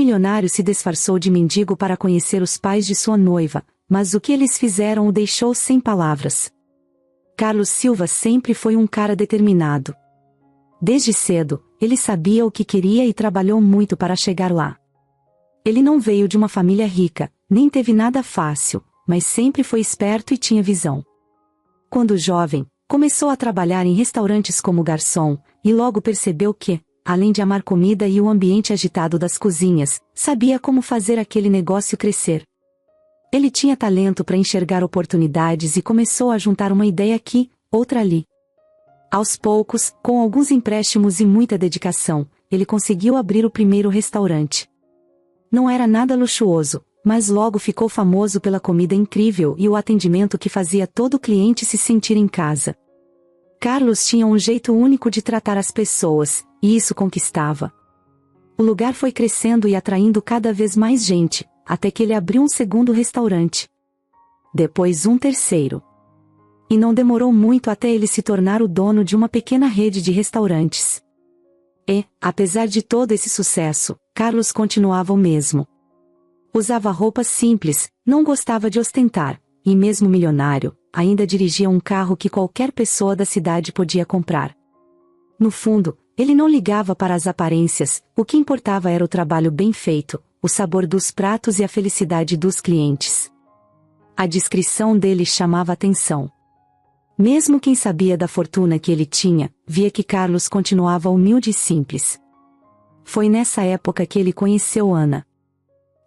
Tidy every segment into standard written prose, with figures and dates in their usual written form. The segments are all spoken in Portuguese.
milionário se disfarçou de mendigo para conhecer os pais de sua noiva, mas o que eles fizeram o deixou sem palavras. Carlos Silva sempre foi um cara determinado. Desde cedo, ele sabia o que queria e trabalhou muito para chegar lá. Ele não veio de uma família rica, nem teve nada fácil, mas sempre foi esperto e tinha visão. Quando jovem, começou a trabalhar em restaurantes como garçom, e logo percebeu que, além de amar comida e o ambiente agitado das cozinhas, sabia como fazer aquele negócio crescer. Ele tinha talento para enxergar oportunidades e começou a juntar uma ideia aqui, outra ali. Aos poucos, com alguns empréstimos e muita dedicação, ele conseguiu abrir o primeiro restaurante. Não era nada luxuoso, mas logo ficou famoso pela comida incrível e o atendimento que fazia todo cliente se sentir em casa. Carlos tinha um jeito único de tratar as pessoas, e isso conquistava. O lugar foi crescendo e atraindo cada vez mais gente, até que ele abriu um segundo restaurante. Depois um terceiro. E não demorou muito até ele se tornar o dono de uma pequena rede de restaurantes. E, apesar de todo esse sucesso, Carlos continuava o mesmo. Usava roupas simples, não gostava de ostentar, e mesmo milionário, ainda dirigia um carro que qualquer pessoa da cidade podia comprar. No fundo, ele não ligava para as aparências, o que importava era o trabalho bem feito, o sabor dos pratos e a felicidade dos clientes. A discrição dele chamava atenção. Mesmo quem sabia da fortuna que ele tinha, via que Carlos continuava humilde e simples. Foi nessa época que ele conheceu Ana.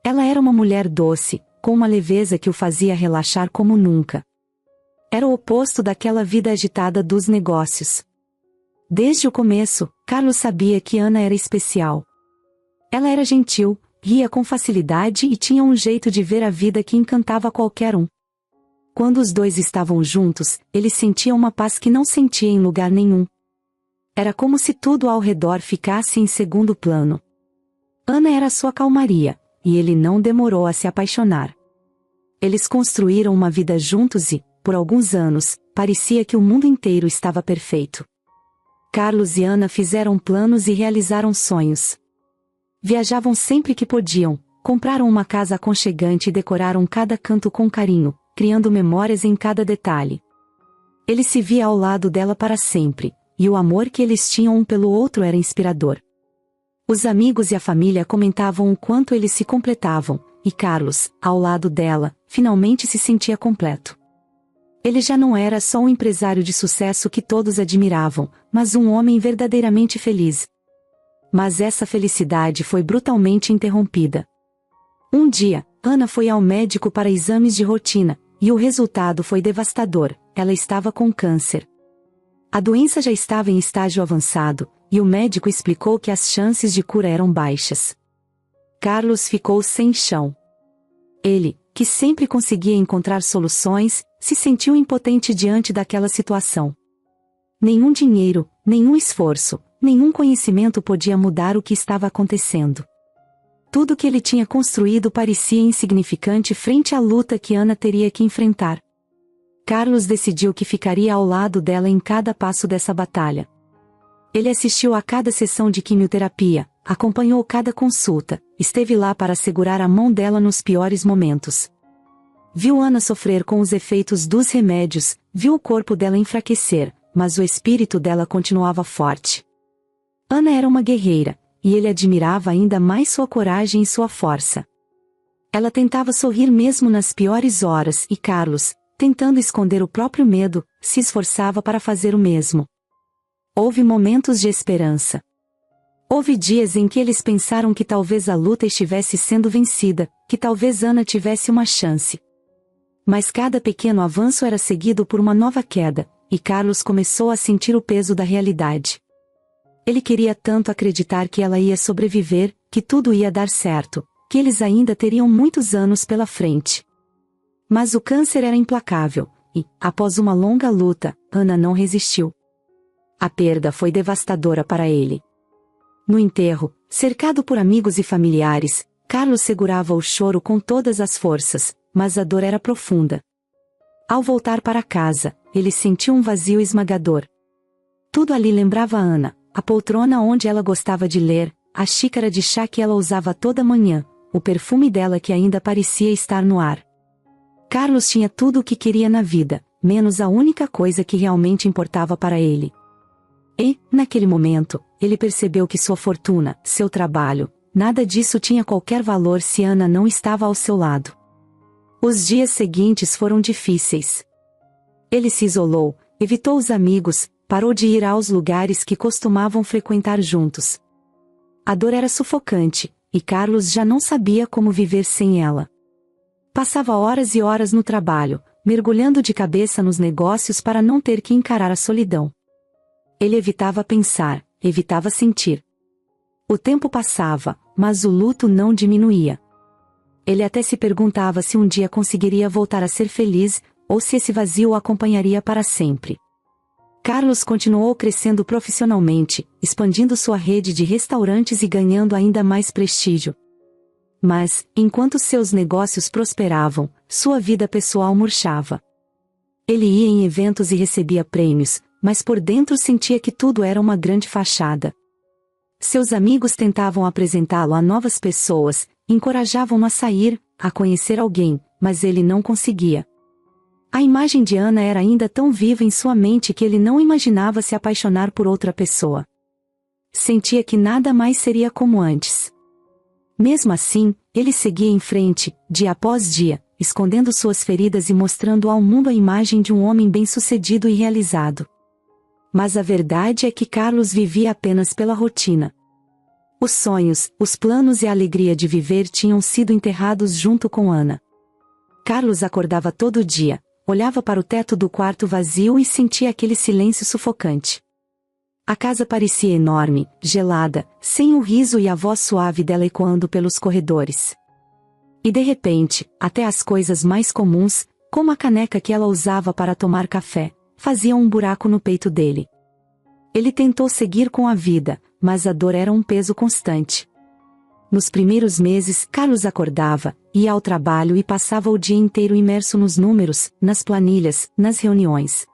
Ela era uma mulher doce, com uma leveza que o fazia relaxar como nunca. Era o oposto daquela vida agitada dos negócios. Desde o começo, Carlos sabia que Ana era especial. Ela era gentil, ria com facilidade e tinha um jeito de ver a vida que encantava qualquer um. Quando os dois estavam juntos, ele sentia uma paz que não sentia em lugar nenhum. Era como se tudo ao redor ficasse em segundo plano. Ana era sua calmaria, e ele não demorou a se apaixonar. Eles construíram uma vida juntos e, por alguns anos, parecia que o mundo inteiro estava perfeito. Carlos e Ana fizeram planos e realizaram sonhos. Viajavam sempre que podiam, compraram uma casa aconchegante e decoraram cada canto com carinho, criando memórias em cada detalhe. Ele se via ao lado dela para sempre, e o amor que eles tinham um pelo outro era inspirador. Os amigos e a família comentavam o quanto eles se completavam, e Carlos, ao lado dela, finalmente se sentia completo. Ele já não era só um empresário de sucesso que todos admiravam, mas um homem verdadeiramente feliz. Mas essa felicidade foi brutalmente interrompida. Um dia, Ana foi ao médico para exames de rotina, e o resultado foi devastador: ela estava com câncer. A doença já estava em estágio avançado, e o médico explicou que as chances de cura eram baixas. Carlos ficou sem chão. Ele, que sempre conseguia encontrar soluções, se sentiu impotente diante daquela situação. Nenhum dinheiro, nenhum esforço, nenhum conhecimento podia mudar o que estava acontecendo. Tudo que ele tinha construído parecia insignificante frente à luta que Ana teria que enfrentar. Carlos decidiu que ficaria ao lado dela em cada passo dessa batalha. Ele assistiu a cada sessão de quimioterapia, acompanhou cada consulta, esteve lá para segurar a mão dela nos piores momentos. Viu Ana sofrer com os efeitos dos remédios, viu o corpo dela enfraquecer, mas o espírito dela continuava forte. Ana era uma guerreira, e ele admirava ainda mais sua coragem e sua força. Ela tentava sorrir mesmo nas piores horas e Carlos, tentando esconder o próprio medo, se esforçava para fazer o mesmo. Houve momentos de esperança. Houve dias em que eles pensaram que talvez a luta estivesse sendo vencida, que talvez Ana tivesse uma chance. Mas cada pequeno avanço era seguido por uma nova queda, e Carlos começou a sentir o peso da realidade. Ele queria tanto acreditar que ela ia sobreviver, que tudo ia dar certo, que eles ainda teriam muitos anos pela frente. Mas o câncer era implacável, e, após uma longa luta, Ana não resistiu. A perda foi devastadora para ele. No enterro, cercado por amigos e familiares, Carlos segurava o choro com todas as forças, mas a dor era profunda. Ao voltar para casa, ele sentiu um vazio esmagador. Tudo ali lembrava Ana, a poltrona onde ela gostava de ler, a xícara de chá que ela usava toda manhã, o perfume dela que ainda parecia estar no ar. Carlos tinha tudo o que queria na vida, menos a única coisa que realmente importava para ele. E, naquele momento, ele percebeu que sua fortuna, seu trabalho, nada disso tinha qualquer valor se Ana não estava ao seu lado. Os dias seguintes foram difíceis. Ele se isolou, evitou os amigos, parou de ir aos lugares que costumavam frequentar juntos. A dor era sufocante, e Carlos já não sabia como viver sem ela. Passava horas e horas no trabalho, mergulhando de cabeça nos negócios para não ter que encarar a solidão. Ele evitava pensar, evitava sentir. O tempo passava, mas o luto não diminuía. Ele até se perguntava se um dia conseguiria voltar a ser feliz, ou se esse vazio o acompanharia para sempre. Carlos continuou crescendo profissionalmente, expandindo sua rede de restaurantes e ganhando ainda mais prestígio. Mas, enquanto seus negócios prosperavam, sua vida pessoal murchava. Ele ia em eventos e recebia prêmios, mas por dentro sentia que tudo era uma grande fachada. Seus amigos tentavam apresentá-lo a novas pessoas, encorajavam-no a sair, a conhecer alguém, mas ele não conseguia. A imagem de Ana era ainda tão viva em sua mente que ele não imaginava se apaixonar por outra pessoa. Sentia que nada mais seria como antes. Mesmo assim, ele seguia em frente, dia após dia, escondendo suas feridas e mostrando ao mundo a imagem de um homem bem-sucedido e realizado. Mas a verdade é que Carlos vivia apenas pela rotina. Os sonhos, os planos e a alegria de viver tinham sido enterrados junto com Ana. Carlos acordava todo dia, olhava para o teto do quarto vazio e sentia aquele silêncio sufocante. A casa parecia enorme, gelada, sem o riso e a voz suave dela ecoando pelos corredores. E de repente, até as coisas mais comuns, como a caneca que ela usava para tomar café, faziam um buraco no peito dele. Ele tentou seguir com a vida, mas a dor era um peso constante. Nos primeiros meses, Carlos acordava, ia ao trabalho e passava o dia inteiro imerso nos números, nas planilhas, nas reuniões.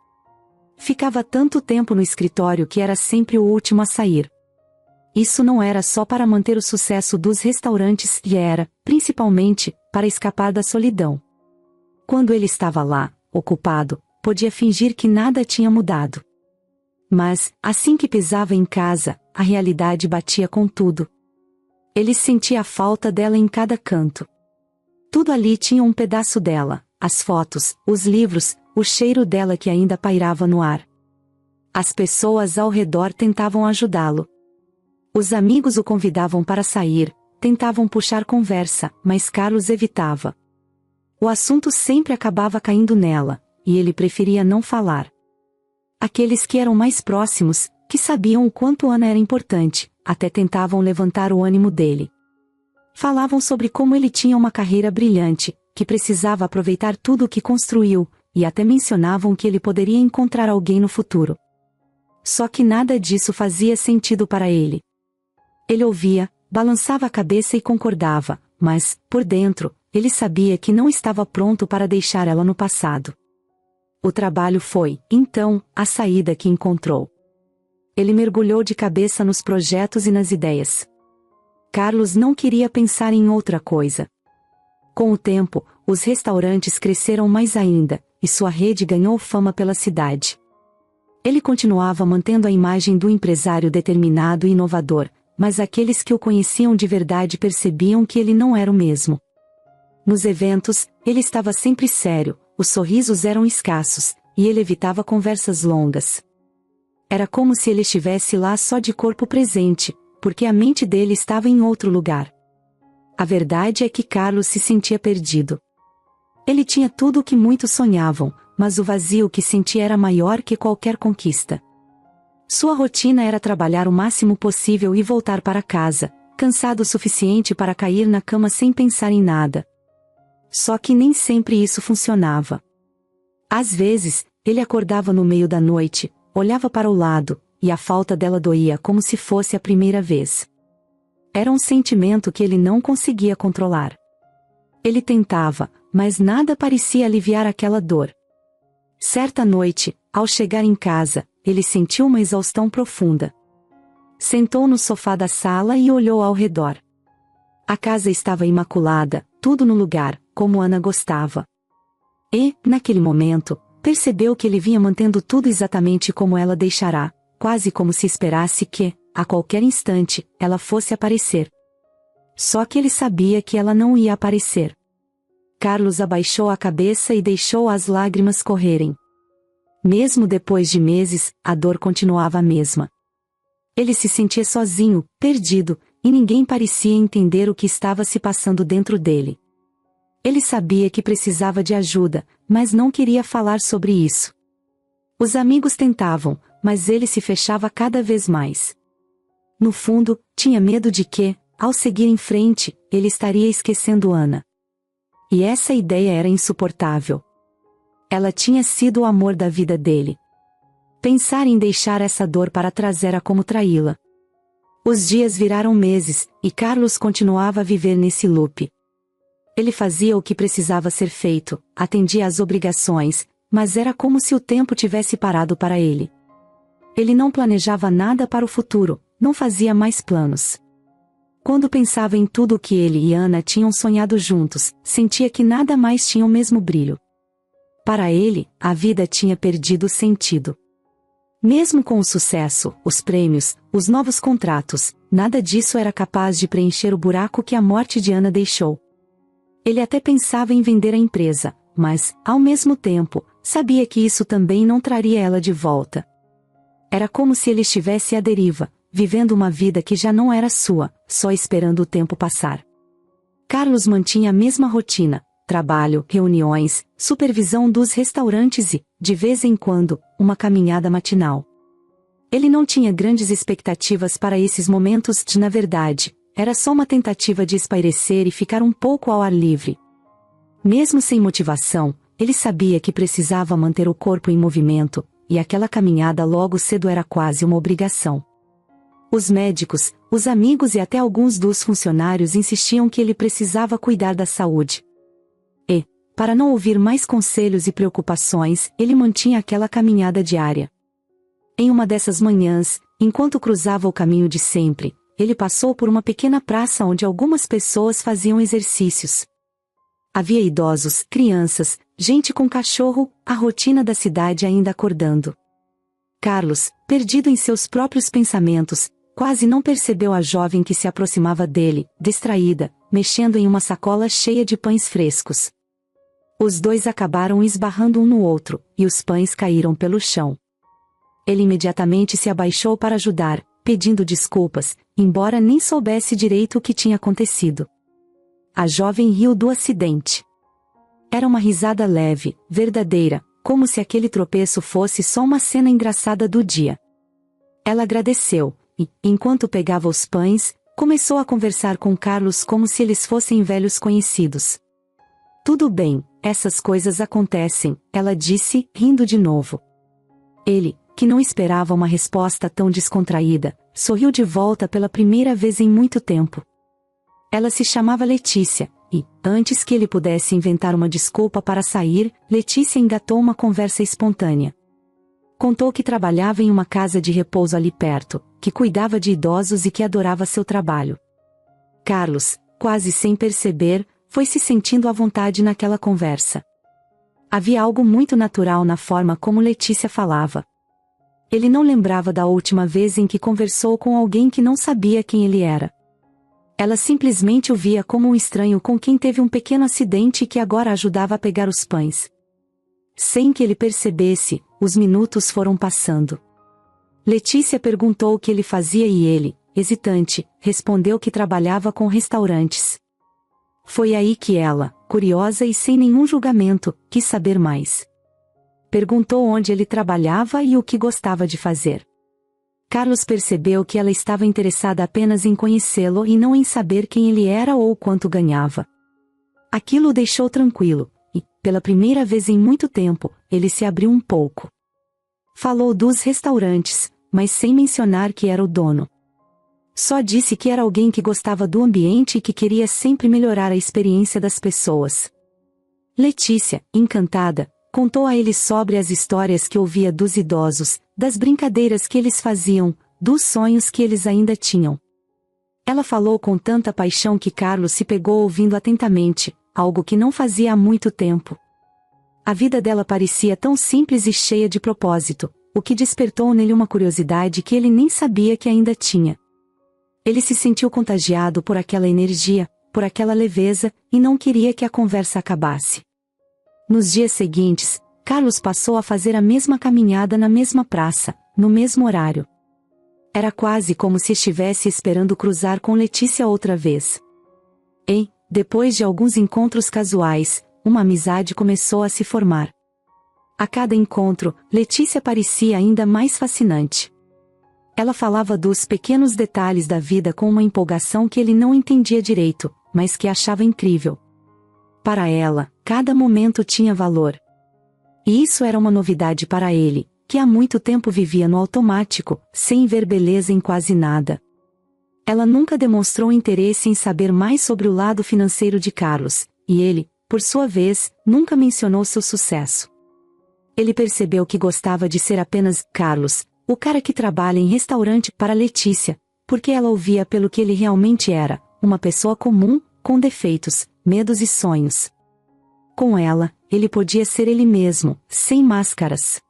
Ficava tanto tempo no escritório que era sempre o último a sair. Isso não era só para manter o sucesso dos restaurantes e era, principalmente, para escapar da solidão. Quando ele estava lá, ocupado, podia fingir que nada tinha mudado. Mas, assim que pisava em casa, a realidade batia com tudo. Ele sentia a falta dela em cada canto. Tudo ali tinha um pedaço dela, as fotos, os livros, o cheiro dela que ainda pairava no ar. As pessoas ao redor tentavam ajudá-lo. Os amigos o convidavam para sair, tentavam puxar conversa, mas Carlos evitava. O assunto sempre acabava caindo nela, e ele preferia não falar. Aqueles que eram mais próximos, que sabiam o quanto Ana era importante, até tentavam levantar o ânimo dele. Falavam sobre como ele tinha uma carreira brilhante, que precisava aproveitar tudo o que construiu, e até mencionavam que ele poderia encontrar alguém no futuro. Só que nada disso fazia sentido para ele. Ele ouvia, balançava a cabeça e concordava, mas, por dentro, ele sabia que não estava pronto para deixar ela no passado. O trabalho foi, então, a saída que encontrou. Ele mergulhou de cabeça nos projetos e nas ideias. Carlos não queria pensar em outra coisa. Com o tempo, os restaurantes cresceram mais ainda, e sua rede ganhou fama pela cidade. Ele continuava mantendo a imagem do empresário determinado e inovador, mas aqueles que o conheciam de verdade percebiam que ele não era o mesmo. Nos eventos, ele estava sempre sério, os sorrisos eram escassos, e ele evitava conversas longas. Era como se ele estivesse lá só de corpo presente, porque a mente dele estava em outro lugar. A verdade é que Carlos se sentia perdido. Ele tinha tudo o que muitos sonhavam, mas o vazio que sentia era maior que qualquer conquista. Sua rotina era trabalhar o máximo possível e voltar para casa, cansado o suficiente para cair na cama sem pensar em nada. Só que nem sempre isso funcionava. Às vezes, ele acordava no meio da noite, olhava para o lado, e a falta dela doía como se fosse a primeira vez. Era um sentimento que ele não conseguia controlar. Ele tentava, mas nada parecia aliviar aquela dor. Certa noite, ao chegar em casa, ele sentiu uma exaustão profunda. sentou no sofá da sala e olhou ao redor. A casa estava imaculada, tudo no lugar, como Ana gostava. E, naquele momento, percebeu que ele vinha mantendo tudo exatamente como ela deixará, quase como se esperasse que, a qualquer instante, ela fosse aparecer. Só que ele sabia que ela não ia aparecer. Carlos abaixou a cabeça e deixou as lágrimas correrem. Mesmo depois de meses, a dor continuava a mesma. Ele se sentia sozinho, perdido, e ninguém parecia entender o que estava se passando dentro dele. Ele sabia que precisava de ajuda, mas não queria falar sobre isso. Os amigos tentavam, mas ele se fechava cada vez mais. No fundo, tinha medo de que, ao seguir em frente, ele estaria esquecendo Ana. E essa ideia era insuportável. Ela tinha sido o amor da vida dele. Pensar em deixar essa dor para trás era como traí-la. Os dias viraram meses, e Carlos continuava a viver nesse loop. Ele fazia o que precisava ser feito, atendia às obrigações, mas era como se o tempo tivesse parado para ele. Ele não planejava nada para o futuro, não fazia mais planos. Quando pensava em tudo o que ele e Ana tinham sonhado juntos, sentia que nada mais tinha o mesmo brilho. Para ele, a vida tinha perdido sentido. Mesmo com o sucesso, os prêmios, os novos contratos, nada disso era capaz de preencher o buraco que a morte de Ana deixou. Ele até pensava em vender a empresa, mas, ao mesmo tempo, sabia que isso também não traria ela de volta. Era como se ele estivesse à deriva, vivendo uma vida que já não era sua, só esperando o tempo passar. Carlos mantinha a mesma rotina: trabalho, reuniões, supervisão dos restaurantes e, de vez em quando, uma caminhada matinal. Ele não tinha grandes expectativas para esses momentos na verdade, era só uma tentativa de espairecer e ficar um pouco ao ar livre. Mesmo sem motivação, ele sabia que precisava manter o corpo em movimento, e aquela caminhada logo cedo era quase uma obrigação. Os médicos, os amigos e até alguns dos funcionários insistiam que ele precisava cuidar da saúde. E, para não ouvir mais conselhos e preocupações, ele mantinha aquela caminhada diária. Em uma dessas manhãs, enquanto cruzava o caminho de sempre, ele passou por uma pequena praça onde algumas pessoas faziam exercícios. Havia idosos, crianças, gente com cachorro, a rotina da cidade ainda acordando. Carlos, perdido em seus próprios pensamentos, quase não percebeu a jovem que se aproximava dele, distraída, mexendo em uma sacola cheia de pães frescos. Os dois acabaram esbarrando um no outro, e os pães caíram pelo chão. Ele imediatamente se abaixou para ajudar, pedindo desculpas, embora nem soubesse direito o que tinha acontecido. A jovem riu do acidente. Era uma risada leve, verdadeira, como se aquele tropeço fosse só uma cena engraçada do dia. Ela agradeceu, e, enquanto pegava os pães, começou a conversar com Carlos como se eles fossem velhos conhecidos. Tudo bem, essas coisas acontecem, ela disse, rindo de novo. Ele, que não esperava uma resposta tão descontraída, sorriu de volta pela primeira vez em muito tempo. Ela se chamava Letícia, e, antes que ele pudesse inventar uma desculpa para sair, Letícia engatou uma conversa espontânea. Contou que trabalhava em uma casa de repouso ali perto, que cuidava de idosos e que adorava seu trabalho. Carlos, quase sem perceber, foi se sentindo à vontade naquela conversa. Havia algo muito natural na forma como Letícia falava. Ele não lembrava da última vez em que conversou com alguém que não sabia quem ele era. Ela simplesmente o via como um estranho com quem teve um pequeno acidente e que agora ajudava a pegar os pães. Sem que ele percebesse, os minutos foram passando. Letícia perguntou o que ele fazia e ele, hesitante, respondeu que trabalhava com restaurantes. Foi aí que ela, curiosa e sem nenhum julgamento, quis saber mais. Perguntou onde ele trabalhava e o que gostava de fazer. Carlos percebeu que ela estava interessada apenas em conhecê-lo e não em saber quem ele era ou quanto ganhava. Aquilo o deixou tranquilo, e, pela primeira vez em muito tempo, ele se abriu um pouco. Falou dos restaurantes, mas sem mencionar que era o dono. Só disse que era alguém que gostava do ambiente e que queria sempre melhorar a experiência das pessoas. Letícia, encantada, contou a ele sobre as histórias que ouvia dos idosos, das brincadeiras que eles faziam, dos sonhos que eles ainda tinham. Ela falou com tanta paixão que Carlos se pegou ouvindo atentamente, algo que não fazia há muito tempo. A vida dela parecia tão simples e cheia de propósito, o que despertou nele uma curiosidade que ele nem sabia que ainda tinha. Ele se sentiu contagiado por aquela energia, por aquela leveza, e não queria que a conversa acabasse. Nos dias seguintes, Carlos passou a fazer a mesma caminhada na mesma praça, no mesmo horário. Era quase como se estivesse esperando cruzar com Letícia outra vez. E, depois de alguns encontros casuais, uma amizade começou a se formar. A cada encontro, Letícia parecia ainda mais fascinante. Ela falava dos pequenos detalhes da vida com uma empolgação que ele não entendia direito, mas que achava incrível. Para ela, cada momento tinha valor. E isso era uma novidade para ele, que há muito tempo vivia no automático, sem ver beleza em quase nada. Ela nunca demonstrou interesse em saber mais sobre o lado financeiro de Carlos, e ele, por sua vez, nunca mencionou seu sucesso. Ele percebeu que gostava de ser apenas Carlos, o cara que trabalha em restaurante, para Letícia, porque ela o via pelo que ele realmente era, uma pessoa comum, com defeitos, medos e sonhos. Com ela, ele podia ser ele mesmo, sem máscaras.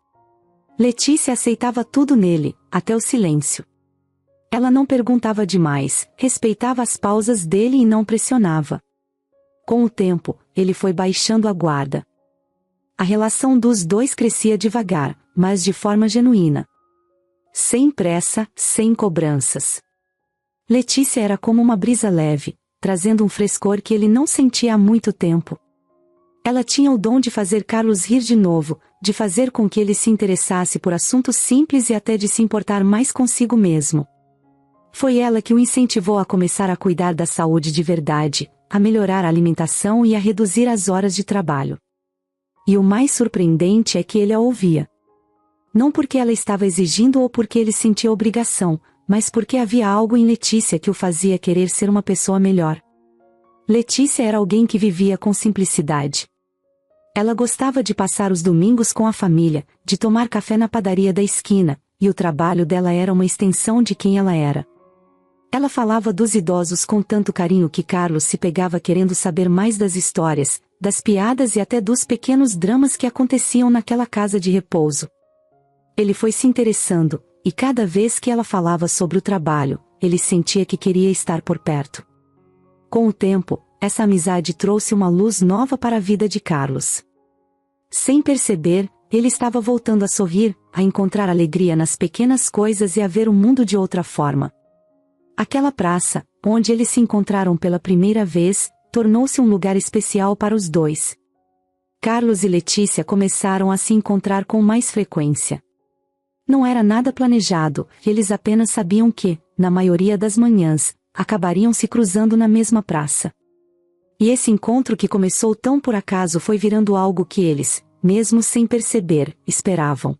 Letícia aceitava tudo nele, até o silêncio. Ela não perguntava demais, respeitava as pausas dele e não pressionava. Com o tempo, ele foi baixando a guarda. A relação dos dois crescia devagar, mas de forma genuína. Sem pressa, sem cobranças. Letícia era como uma brisa leve, trazendo um frescor que ele não sentia há muito tempo. Ela tinha o dom de fazer Carlos rir de novo, de fazer com que ele se interessasse por assuntos simples e até de se importar mais consigo mesmo. Foi ela que o incentivou a começar a cuidar da saúde de verdade, a melhorar a alimentação e a reduzir as horas de trabalho. E o mais surpreendente é que ele a ouvia. Não porque ela estava exigindo ou porque ele sentia obrigação, mas porque havia algo em Letícia que o fazia querer ser uma pessoa melhor. Letícia era alguém que vivia com simplicidade. Ela gostava de passar os domingos com a família, de tomar café na padaria da esquina, e o trabalho dela era uma extensão de quem ela era. Ela falava dos idosos com tanto carinho que Carlos se pegava querendo saber mais das histórias, das piadas e até dos pequenos dramas que aconteciam naquela casa de repouso. Ele foi se interessando, e cada vez que ela falava sobre o trabalho, ele sentia que queria estar por perto. Com o tempo, essa amizade trouxe uma luz nova para a vida de Carlos. Sem perceber, ele estava voltando a sorrir, a encontrar alegria nas pequenas coisas e a ver o mundo de outra forma. Aquela praça, onde eles se encontraram pela primeira vez, tornou-se um lugar especial para os dois. Carlos e Letícia começaram a se encontrar com mais frequência. Não era nada planejado, eles apenas sabiam que, na maioria das manhãs, acabariam se cruzando na mesma praça. E esse encontro que começou tão por acaso foi virando algo que eles, mesmo sem perceber, esperavam.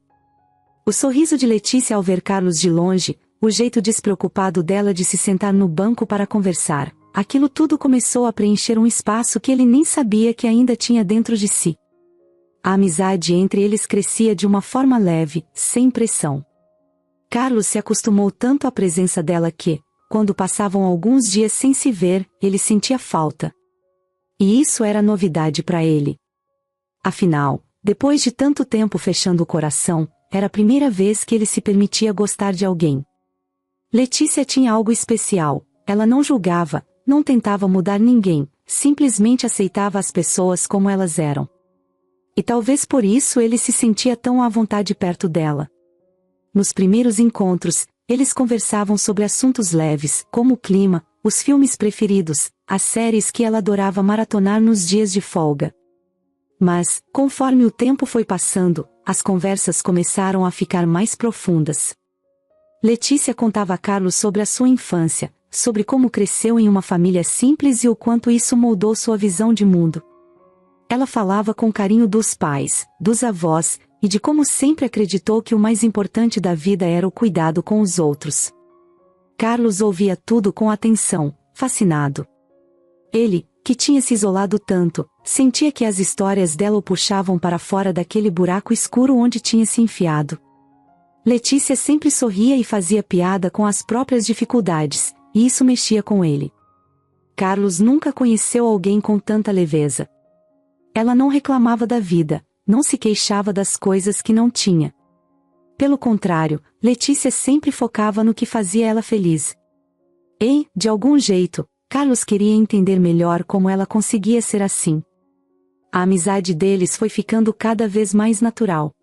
O sorriso de Letícia ao ver Carlos de longe, o jeito despreocupado dela de se sentar no banco para conversar, aquilo tudo começou a preencher um espaço que ele nem sabia que ainda tinha dentro de si. A amizade entre eles crescia de uma forma leve, sem pressão. Carlos se acostumou tanto à presença dela que, quando passavam alguns dias sem se ver, ele sentia falta. E isso era novidade para ele. Afinal, depois de tanto tempo fechando o coração, era a primeira vez que ele se permitia gostar de alguém. Letícia tinha algo especial, ela não julgava, não tentava mudar ninguém, simplesmente aceitava as pessoas como elas eram. E talvez por isso ele se sentia tão à vontade perto dela. Nos primeiros encontros, eles conversavam sobre assuntos leves, como o clima, os filmes preferidos, as séries que ela adorava maratonar nos dias de folga. Mas, conforme o tempo foi passando, as conversas começaram a ficar mais profundas. Letícia contava a Carlos sobre a sua infância, sobre como cresceu em uma família simples e o quanto isso moldou sua visão de mundo. Ela falava com carinho dos pais, dos avós, e de como sempre acreditou que o mais importante da vida era o cuidado com os outros. Carlos ouvia tudo com atenção, fascinado. Ele, que tinha se isolado tanto, sentia que as histórias dela o puxavam para fora daquele buraco escuro onde tinha se enfiado. Letícia sempre sorria e fazia piada com as próprias dificuldades, e isso mexia com ele. Carlos nunca conheceu alguém com tanta leveza. Ela não reclamava da vida, não se queixava das coisas que não tinha. Pelo contrário, Letícia sempre focava no que fazia ela feliz. E, de algum jeito, Carlos queria entender melhor como ela conseguia ser assim. A amizade deles foi ficando cada vez mais natural.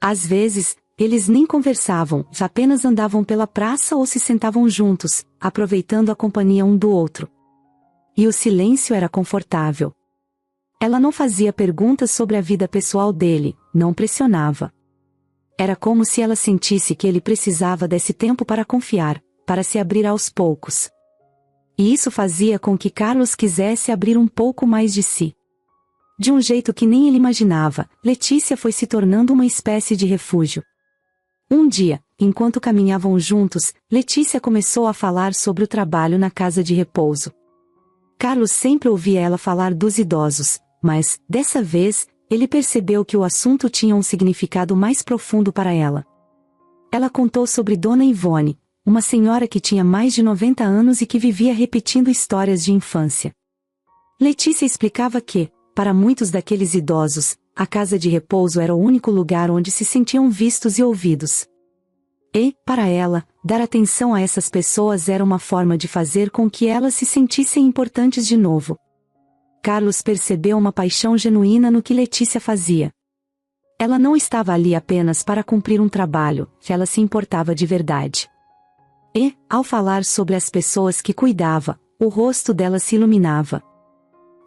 Às vezes, eles nem conversavam, apenas andavam pela praça ou se sentavam juntos, aproveitando a companhia um do outro. E o silêncio era confortável. Ela não fazia perguntas sobre a vida pessoal dele, não pressionava. Era como se ela sentisse que ele precisava desse tempo para confiar, para se abrir aos poucos. E isso fazia com que Carlos quisesse abrir um pouco mais de si. De um jeito que nem ele imaginava, Letícia foi se tornando uma espécie de refúgio. Um dia, enquanto caminhavam juntos, Letícia começou a falar sobre o trabalho na casa de repouso. Carlos sempre ouvia ela falar dos idosos, mas, dessa vez, ele percebeu que o assunto tinha um significado mais profundo para ela. Ela contou sobre Dona Ivone, uma senhora que tinha mais de 90 anos e que vivia repetindo histórias de infância. Letícia explicava que, para muitos daqueles idosos, a casa de repouso era o único lugar onde se sentiam vistos e ouvidos. E, para ela, dar atenção a essas pessoas era uma forma de fazer com que elas se sentissem importantes de novo. Carlos percebeu uma paixão genuína no que Letícia fazia. Ela não estava ali apenas para cumprir um trabalho, ela se importava de verdade. E, ao falar sobre as pessoas que cuidava, o rosto dela se iluminava.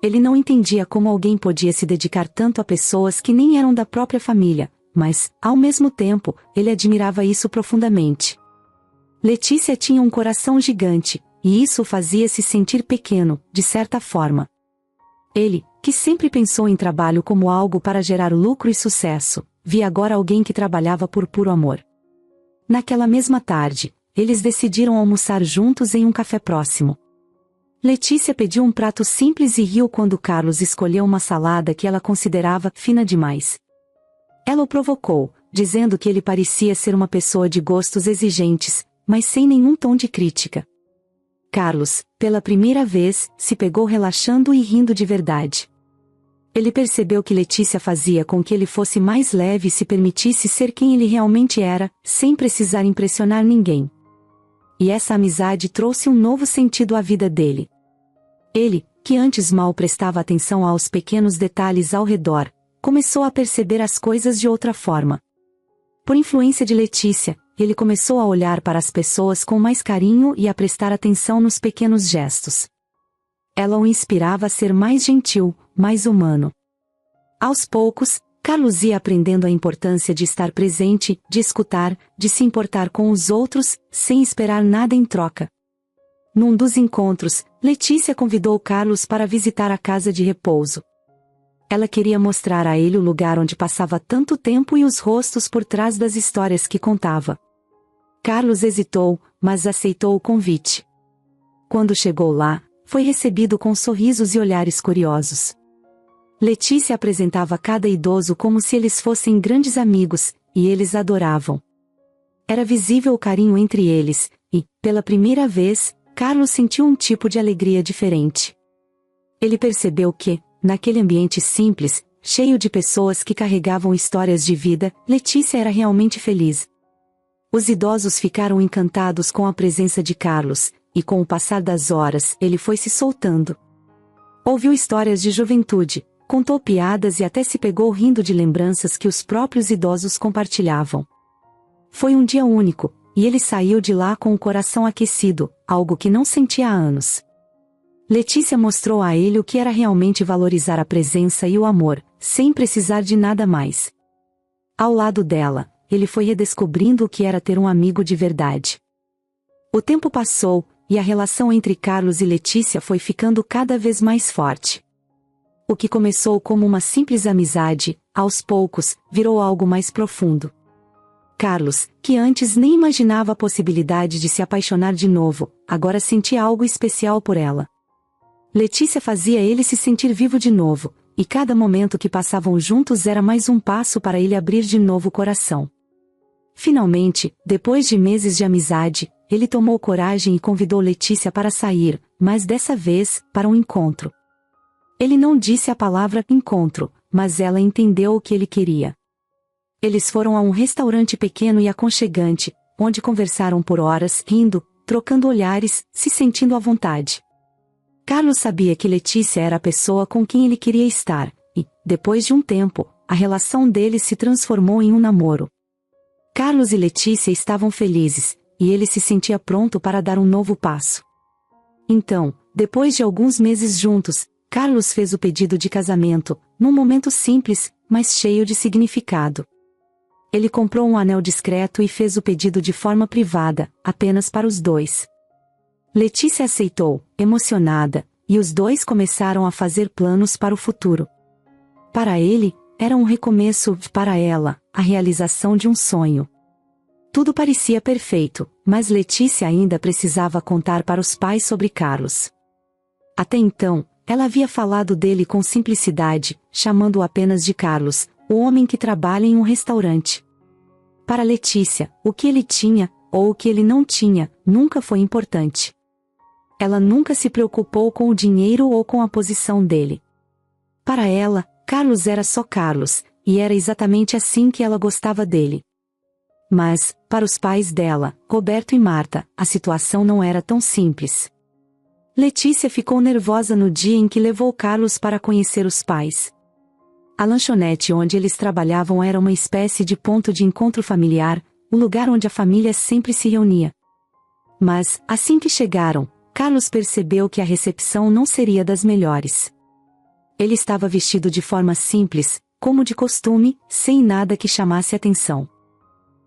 Ele não entendia como alguém podia se dedicar tanto a pessoas que nem eram da própria família, mas, ao mesmo tempo, ele admirava isso profundamente. Letícia tinha um coração gigante, e isso o fazia se sentir pequeno, de certa forma. Ele, que sempre pensou em trabalho como algo para gerar lucro e sucesso, via agora alguém que trabalhava por puro amor. Naquela mesma tarde, eles decidiram almoçar juntos em um café próximo. Letícia pediu um prato simples e riu quando Carlos escolheu uma salada que ela considerava fina demais. Ela o provocou, dizendo que ele parecia ser uma pessoa de gostos exigentes, mas sem nenhum tom de crítica. Carlos, pela primeira vez, se pegou relaxando e rindo de verdade. Ele percebeu que Letícia fazia com que ele fosse mais leve e se permitisse ser quem ele realmente era, sem precisar impressionar ninguém. E essa amizade trouxe um novo sentido à vida dele. Ele, que antes mal prestava atenção aos pequenos detalhes ao redor, começou a perceber as coisas de outra forma. Por influência de Letícia, ele começou a olhar para as pessoas com mais carinho e a prestar atenção nos pequenos gestos. Ela o inspirava a ser mais gentil, mais humano. Aos poucos, Carlos ia aprendendo a importância de estar presente, de escutar, de se importar com os outros, sem esperar nada em troca. Num dos encontros, Letícia convidou Carlos para visitar a casa de repouso. Ela queria mostrar a ele o lugar onde passava tanto tempo e os rostos por trás das histórias que contava. Carlos hesitou, mas aceitou o convite. Quando chegou lá, foi recebido com sorrisos e olhares curiosos. Letícia apresentava cada idoso como se eles fossem grandes amigos, e eles adoravam. Era visível o carinho entre eles, e, pela primeira vez, Carlos sentiu um tipo de alegria diferente. Ele percebeu que, naquele ambiente simples, cheio de pessoas que carregavam histórias de vida, Letícia era realmente feliz. Os idosos ficaram encantados com a presença de Carlos, e com o passar das horas, ele foi se soltando. Ouviu histórias de juventude, contou piadas e até se pegou rindo de lembranças que os próprios idosos compartilhavam. Foi um dia único, e ele saiu de lá com o coração aquecido, algo que não sentia há anos. Letícia mostrou a ele o que era realmente valorizar a presença e o amor, sem precisar de nada mais. Ao lado dela, ele foi redescobrindo o que era ter um amigo de verdade. O tempo passou, e a relação entre Carlos e Letícia foi ficando cada vez mais forte. O que começou como uma simples amizade, aos poucos, virou algo mais profundo. Carlos, que antes nem imaginava a possibilidade de se apaixonar de novo, agora sentia algo especial por ela. Letícia fazia ele se sentir vivo de novo, e cada momento que passavam juntos era mais um passo para ele abrir de novo o coração. Finalmente, depois de meses de amizade, ele tomou coragem e convidou Letícia para sair, mas dessa vez, para um encontro. Ele não disse a palavra encontro, mas ela entendeu o que ele queria. Eles foram a um restaurante pequeno e aconchegante, onde conversaram por horas, rindo, trocando olhares, se sentindo à vontade. Carlos sabia que Letícia era a pessoa com quem ele queria estar, e, depois de um tempo, a relação deles se transformou em um namoro. Carlos e Letícia estavam felizes, e ele se sentia pronto para dar um novo passo. Então, depois de alguns meses juntos, Carlos fez o pedido de casamento, num momento simples, mas cheio de significado. Ele comprou um anel discreto e fez o pedido de forma privada, apenas para os dois. Letícia aceitou, emocionada, e os dois começaram a fazer planos para o futuro. Para ele, era um recomeço, para ela, a realização de um sonho. Tudo parecia perfeito, mas Letícia ainda precisava contar para os pais sobre Carlos. Até então, ela havia falado dele com simplicidade, chamando-o apenas de Carlos, o homem que trabalha em um restaurante. Para Letícia, o que ele tinha, ou o que ele não tinha, nunca foi importante. Ela nunca se preocupou com o dinheiro ou com a posição dele. Para ela, Carlos era só Carlos, e era exatamente assim que ela gostava dele. Mas, para os pais dela, Roberto e Marta, a situação não era tão simples. Letícia ficou nervosa no dia em que levou Carlos para conhecer os pais. A lanchonete onde eles trabalhavam era uma espécie de ponto de encontro familiar, o lugar onde a família sempre se reunia. Mas, assim que chegaram, Carlos percebeu que a recepção não seria das melhores. Ele estava vestido de forma simples, como de costume, sem nada que chamasse atenção.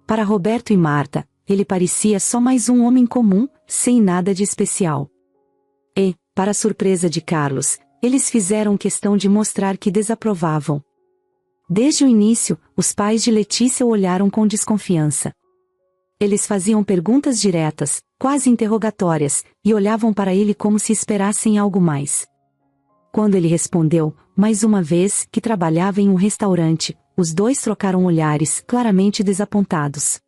Para Roberto e Marta, ele parecia só mais um homem comum, sem nada de especial. E, para a surpresa de Carlos, eles fizeram questão de mostrar que desaprovavam. Desde o início, os pais de Letícia o olharam com desconfiança. Eles faziam perguntas diretas, quase interrogatórias, e olhavam para ele como se esperassem algo mais. Quando ele respondeu, mais uma vez, que trabalhava em um restaurante, os dois trocaram olhares, claramente desapontados.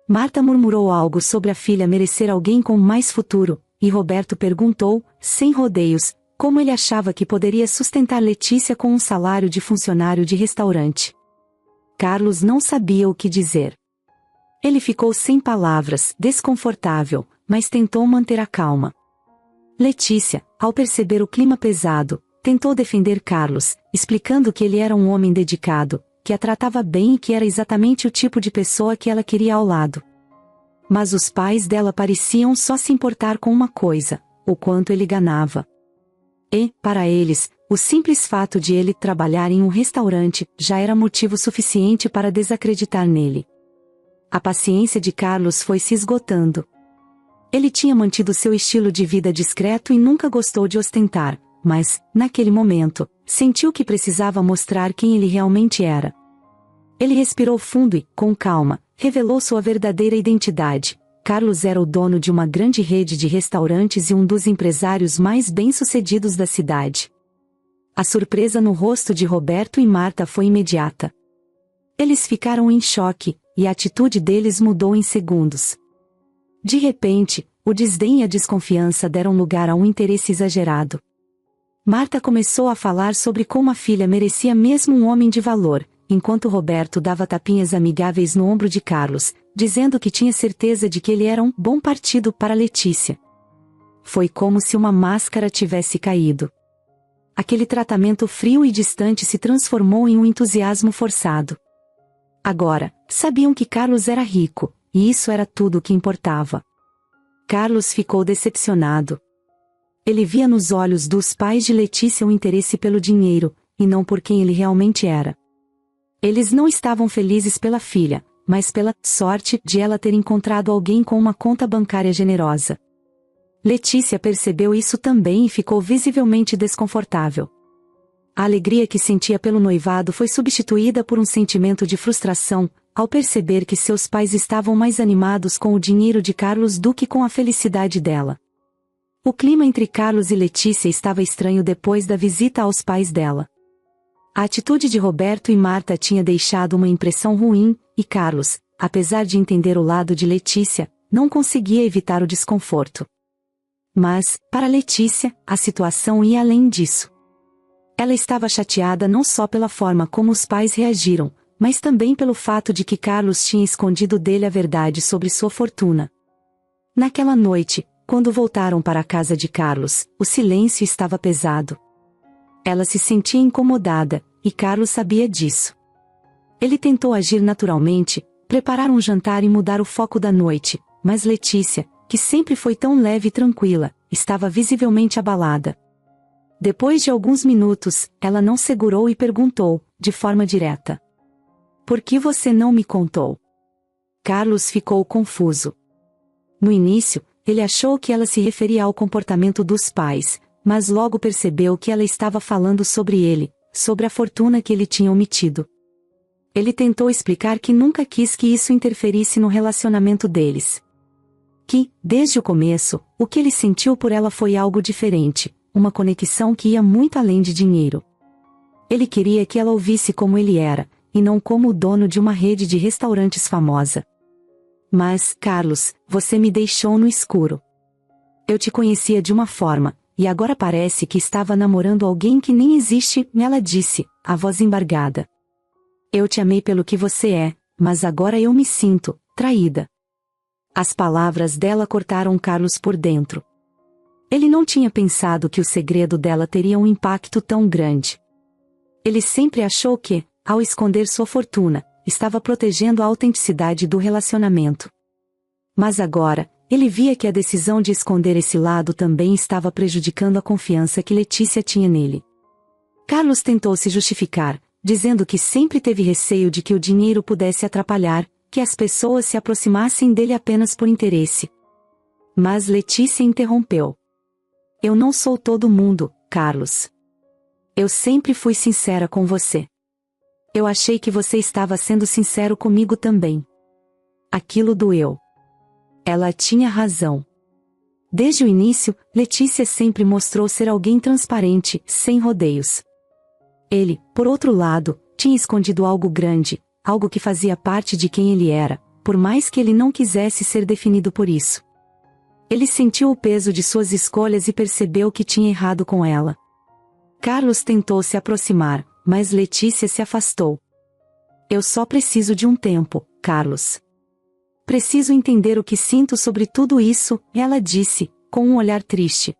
Marta murmurou algo sobre a filha merecer alguém com mais futuro, e Roberto perguntou, sem rodeios, como ele achava que poderia sustentar Letícia com um salário de funcionário de restaurante. Carlos não sabia o que dizer. Ele ficou sem palavras, desconfortável, mas tentou manter a calma. Letícia, ao perceber o clima pesado, tentou defender Carlos, explicando que ele era um homem dedicado, que a tratava bem e que era exatamente o tipo de pessoa que ela queria ao lado. Mas os pais dela pareciam só se importar com uma coisa, o quanto ele ganhava. E, para eles, o simples fato de ele trabalhar em um restaurante já era motivo suficiente para desacreditar nele. A paciência de Carlos foi se esgotando. Ele tinha mantido seu estilo de vida discreto e nunca gostou de ostentar, mas, naquele momento, sentiu que precisava mostrar quem ele realmente era. Ele respirou fundo e, com calma, revelou sua verdadeira identidade. Carlos era o dono de uma grande rede de restaurantes e um dos empresários mais bem-sucedidos da cidade. A surpresa no rosto de Roberto e Marta foi imediata. Eles ficaram em choque, e a atitude deles mudou em segundos. De repente, o desdém e a desconfiança deram lugar a um interesse exagerado. Marta começou a falar sobre como a filha merecia mesmo um homem de valor, enquanto Roberto dava tapinhas amigáveis no ombro de Carlos, dizendo que tinha certeza de que ele era um bom partido para Letícia. Foi como se uma máscara tivesse caído. Aquele tratamento frio e distante se transformou em um entusiasmo forçado. Agora, sabiam que Carlos era rico, e isso era tudo o que importava. Carlos ficou decepcionado. Ele via nos olhos dos pais de Letícia um interesse pelo dinheiro, e não por quem ele realmente era. Eles não estavam felizes pela filha, mas pela sorte de ela ter encontrado alguém com uma conta bancária generosa. Letícia percebeu isso também e ficou visivelmente desconfortável. A alegria que sentia pelo noivado foi substituída por um sentimento de frustração, ao perceber que seus pais estavam mais animados com o dinheiro de Carlos do que com a felicidade dela. O clima entre Carlos e Letícia estava estranho depois da visita aos pais dela. A atitude de Roberto e Marta tinha deixado uma impressão ruim, e Carlos, apesar de entender o lado de Letícia, não conseguia evitar o desconforto. Mas, para Letícia, a situação ia além disso. Ela estava chateada não só pela forma como os pais reagiram, mas também pelo fato de que Carlos tinha escondido dele a verdade sobre sua fortuna. Naquela noite, quando voltaram para a casa de Carlos, o silêncio estava pesado. Ela se sentia incomodada, e Carlos sabia disso. Ele tentou agir naturalmente, preparar um jantar e mudar o foco da noite, mas Letícia, que sempre foi tão leve e tranquila, estava visivelmente abalada. Depois de alguns minutos, ela não segurou e perguntou, de forma direta: "Por que você não me contou?" Carlos ficou confuso. No início, ele achou que ela se referia ao comportamento dos pais, mas logo percebeu que ela estava falando sobre ele, sobre a fortuna que ele tinha omitido. Ele tentou explicar que nunca quis que isso interferisse no relacionamento deles. Que, desde o começo, o que ele sentiu por ela foi algo diferente, uma conexão que ia muito além de dinheiro. Ele queria que ela ouvisse como ele era, e não como o dono de uma rede de restaurantes famosa. "Mas, Carlos, você me deixou no escuro. Eu te conhecia de uma forma, e agora parece que estava namorando alguém que nem existe", ela disse, a voz embargada. "Eu te amei pelo que você é, mas agora eu me sinto traída." As palavras dela cortaram Carlos por dentro. Ele não tinha pensado que o segredo dela teria um impacto tão grande. Ele sempre achou que, ao esconder sua fortuna, estava protegendo a autenticidade do relacionamento. Mas agora, ele via que a decisão de esconder esse lado também estava prejudicando a confiança que Letícia tinha nele. Carlos tentou se justificar, dizendo que sempre teve receio de que o dinheiro pudesse atrapalhar, que as pessoas se aproximassem dele apenas por interesse. Mas Letícia interrompeu. "Eu não sou todo mundo, Carlos. Eu sempre fui sincera com você. Eu achei que você estava sendo sincero comigo também. Aquilo doeu." Ela tinha razão. Desde o início, Letícia sempre mostrou ser alguém transparente, sem rodeios. Ele, por outro lado, tinha escondido algo grande, algo que fazia parte de quem ele era, por mais que ele não quisesse ser definido por isso. Ele sentiu o peso de suas escolhas e percebeu que tinha errado com ela. Carlos tentou se aproximar, mas Letícia se afastou. "Eu só preciso de um tempo, Carlos. Preciso entender o que sinto sobre tudo isso", ela disse, com um olhar triste.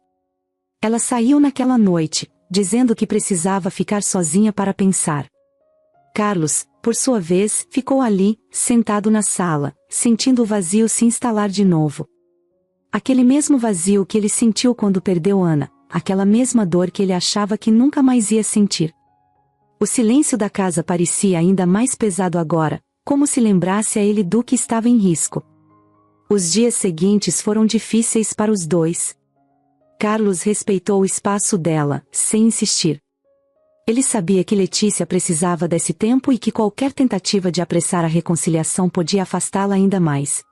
Ela saiu naquela noite, dizendo que precisava ficar sozinha para pensar. Carlos, por sua vez, ficou ali, sentado na sala, sentindo o vazio se instalar de novo. Aquele mesmo vazio que ele sentiu quando perdeu Ana, aquela mesma dor que ele achava que nunca mais ia sentir. O silêncio da casa parecia ainda mais pesado agora, como se lembrasse a ele do que estava em risco. Os dias seguintes foram difíceis para os dois. Carlos respeitou o espaço dela, sem insistir. Ele sabia que Letícia precisava desse tempo e que qualquer tentativa de apressar a reconciliação podia afastá-la ainda mais.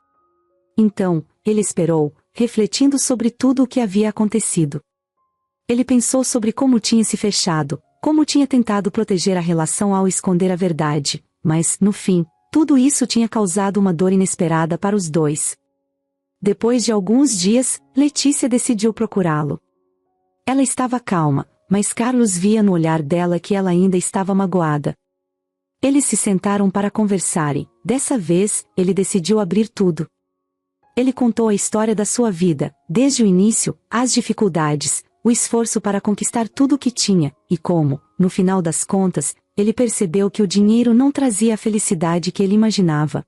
Então, ele esperou, refletindo sobre tudo o que havia acontecido. Ele pensou sobre como tinha se fechado, como tinha tentado proteger a relação ao esconder a verdade, mas, no fim, tudo isso tinha causado uma dor inesperada para os dois. Depois de alguns dias, Letícia decidiu procurá-lo. Ela estava calma, mas Carlos via no olhar dela que ela ainda estava magoada. Eles se sentaram para conversarem. Dessa vez, ele decidiu abrir tudo. Ele contou a história da sua vida, desde o início, as dificuldades, o esforço para conquistar tudo o que tinha, e como, no final das contas, ele percebeu que o dinheiro não trazia a felicidade que ele imaginava.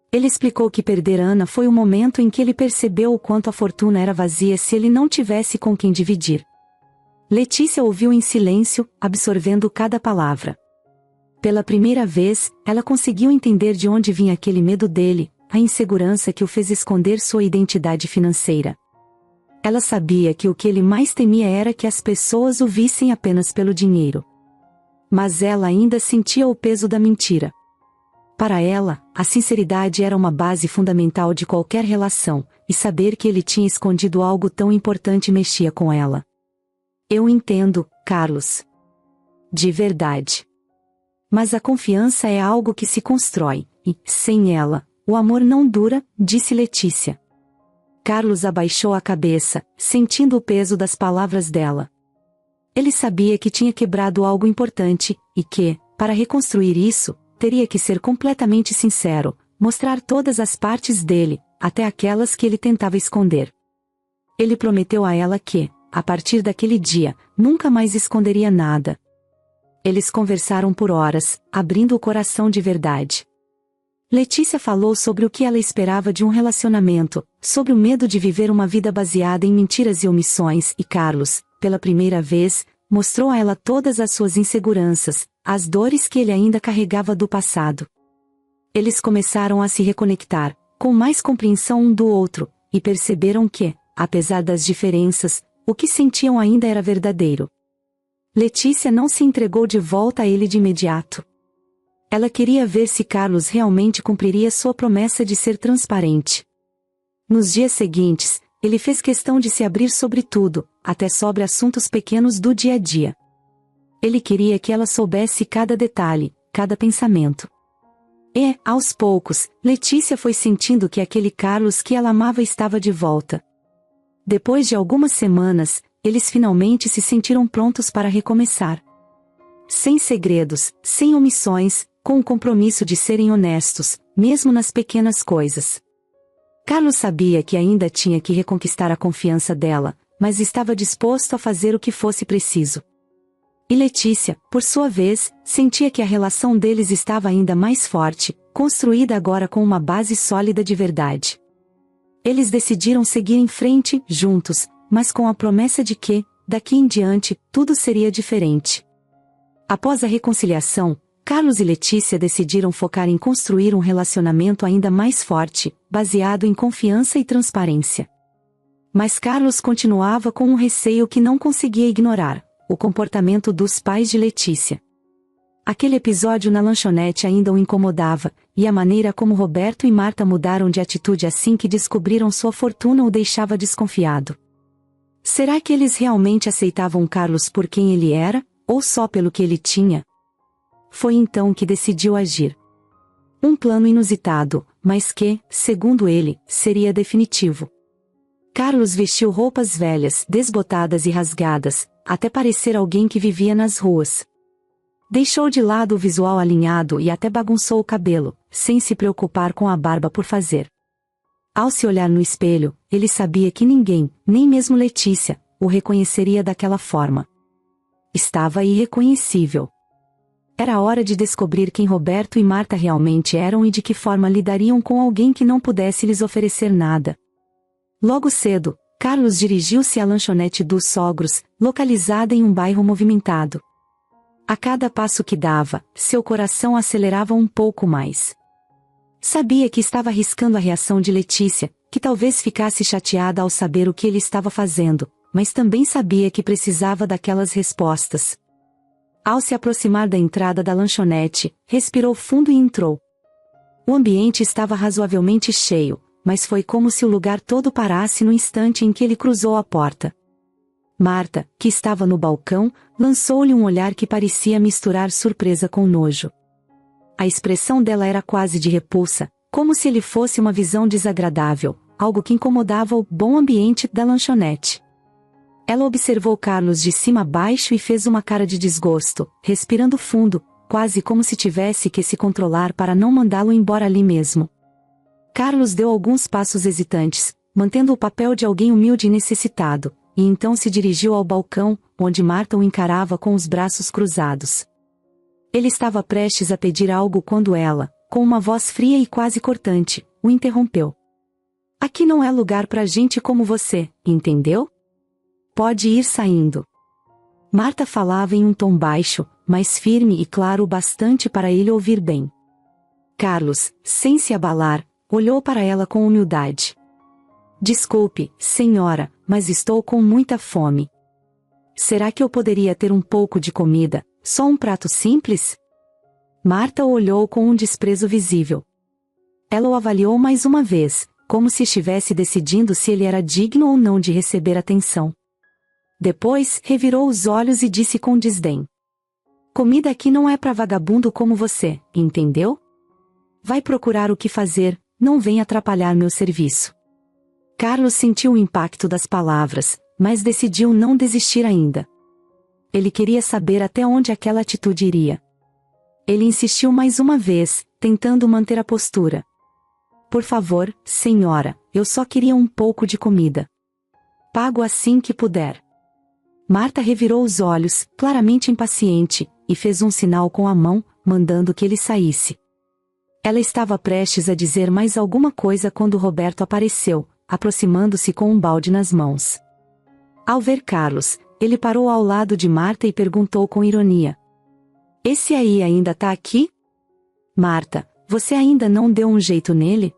Ele explicou que perder Ana foi o momento em que ele percebeu o quanto a fortuna era vazia se ele não tivesse com quem dividir. Letícia ouviu em silêncio, absorvendo cada palavra. Pela primeira vez, ela conseguiu entender de onde vinha aquele medo dele, a insegurança que o fez esconder sua identidade financeira. Ela sabia que o que ele mais temia era que as pessoas o vissem apenas pelo dinheiro. Mas ela ainda sentia o peso da mentira. Para ela, a sinceridade era uma base fundamental de qualquer relação, e saber que ele tinha escondido algo tão importante mexia com ela. "Eu entendo, Carlos. De verdade. Mas a confiança é algo que se constrói, e, sem ela, o amor não dura, disse Letícia. Carlos abaixou a cabeça, sentindo o peso das palavras dela. Ele sabia que tinha quebrado algo importante, e que, para reconstruir isso, teria que ser completamente sincero, mostrar todas as partes dele, até aquelas que ele tentava esconder. Ele prometeu a ela que, a partir daquele dia, nunca mais esconderia nada. Eles conversaram por horas, abrindo o coração de verdade. Letícia falou sobre o que ela esperava de um relacionamento, sobre o medo de viver uma vida baseada em mentiras e omissões, e Carlos, pela primeira vez, mostrou a ela todas as suas inseguranças, as dores que ele ainda carregava do passado. Eles começaram a se reconectar, com mais compreensão um do outro, e perceberam que, apesar das diferenças, o que sentiam ainda era verdadeiro. Letícia não se entregou de volta a ele de imediato. Ela queria ver se Carlos realmente cumpriria sua promessa de ser transparente. Nos dias seguintes, ele fez questão de se abrir sobre tudo, até sobre assuntos pequenos do dia a dia. Ele queria que ela soubesse cada detalhe, cada pensamento. E, aos poucos, Letícia foi sentindo que aquele Carlos que ela amava estava de volta. Depois de algumas semanas, eles finalmente se sentiram prontos para recomeçar. Sem segredos, sem omissões, com o compromisso de serem honestos, mesmo nas pequenas coisas. Carlos sabia que ainda tinha que reconquistar a confiança dela, mas estava disposto a fazer o que fosse preciso. E Letícia, por sua vez, sentia que a relação deles estava ainda mais forte, construída agora com uma base sólida de verdade. Eles decidiram seguir em frente, juntos, mas com a promessa de que, daqui em diante, tudo seria diferente. Após a reconciliação, Carlos e Letícia decidiram focar em construir um relacionamento ainda mais forte, baseado em confiança e transparência. Mas Carlos continuava com um receio que não conseguia ignorar: o comportamento dos pais de Letícia. Aquele episódio na lanchonete ainda o incomodava, e a maneira como Roberto e Marta mudaram de atitude assim que descobriram sua fortuna o deixava desconfiado. Será que eles realmente aceitavam Carlos por quem ele era, ou só pelo que ele tinha? Foi então que decidiu agir. Um plano inusitado, mas que, segundo ele, seria definitivo. Carlos vestiu roupas velhas, desbotadas e rasgadas, até parecer alguém que vivia nas ruas. Deixou de lado o visual alinhado e até bagunçou o cabelo, sem se preocupar com a barba por fazer. Ao se olhar no espelho, ele sabia que ninguém, nem mesmo Letícia, o reconheceria daquela forma. Estava irreconhecível. Era hora de descobrir quem Roberto e Marta realmente eram e de que forma lidariam com alguém que não pudesse lhes oferecer nada. Logo cedo, Carlos dirigiu-se à lanchonete dos sogros, localizada em um bairro movimentado. A cada passo que dava, seu coração acelerava um pouco mais. Sabia que estava arriscando a reação de Letícia, que talvez ficasse chateada ao saber o que ele estava fazendo, mas também sabia que precisava daquelas respostas. Ao se aproximar da entrada da lanchonete, respirou fundo e entrou. O ambiente estava razoavelmente cheio, mas foi como se o lugar todo parasse no instante em que ele cruzou a porta. Marta, que estava no balcão, lançou-lhe um olhar que parecia misturar surpresa com nojo. A expressão dela era quase de repulsa, como se ele fosse uma visão desagradável, algo que incomodava o bom ambiente da lanchonete. Ela observou Carlos de cima a baixo e fez uma cara de desgosto, respirando fundo, quase como se tivesse que se controlar para não mandá-lo embora ali mesmo. Carlos deu alguns passos hesitantes, mantendo o papel de alguém humilde e necessitado, e então se dirigiu ao balcão, onde Marta o encarava com os braços cruzados. Ele estava prestes a pedir algo quando ela, com uma voz fria e quase cortante, o interrompeu. "Aqui não é lugar para gente como você, entendeu? Pode ir saindo." Marta falava em um tom baixo, mas firme e claro o bastante para ele ouvir bem. Carlos, sem se abalar, olhou para ela com humildade. "Desculpe, senhora, mas estou com muita fome. Será que eu poderia ter um pouco de comida, só um prato simples?" Marta o olhou com um desprezo visível. Ela o avaliou mais uma vez, como se estivesse decidindo se ele era digno ou não de receber atenção. Depois, revirou os olhos e disse com desdém: "Comida aqui não é para vagabundo como você, entendeu? Vai procurar o que fazer, não venha atrapalhar meu serviço. Carlos sentiu o impacto das palavras, mas decidiu não desistir ainda. Ele queria saber até onde aquela atitude iria. Ele insistiu mais uma vez, tentando manter a postura. Por favor, senhora, eu só queria um pouco de comida. Pago assim que puder. Marta revirou os olhos, claramente impaciente, e fez um sinal com a mão, mandando que ele saísse. Ela estava prestes a dizer mais alguma coisa quando Roberto apareceu, aproximando-se com um balde nas mãos. Ao ver Carlos, ele parou ao lado de Marta e perguntou com ironia: "Esse aí ainda tá aqui? Marta, você ainda não deu um jeito nele?"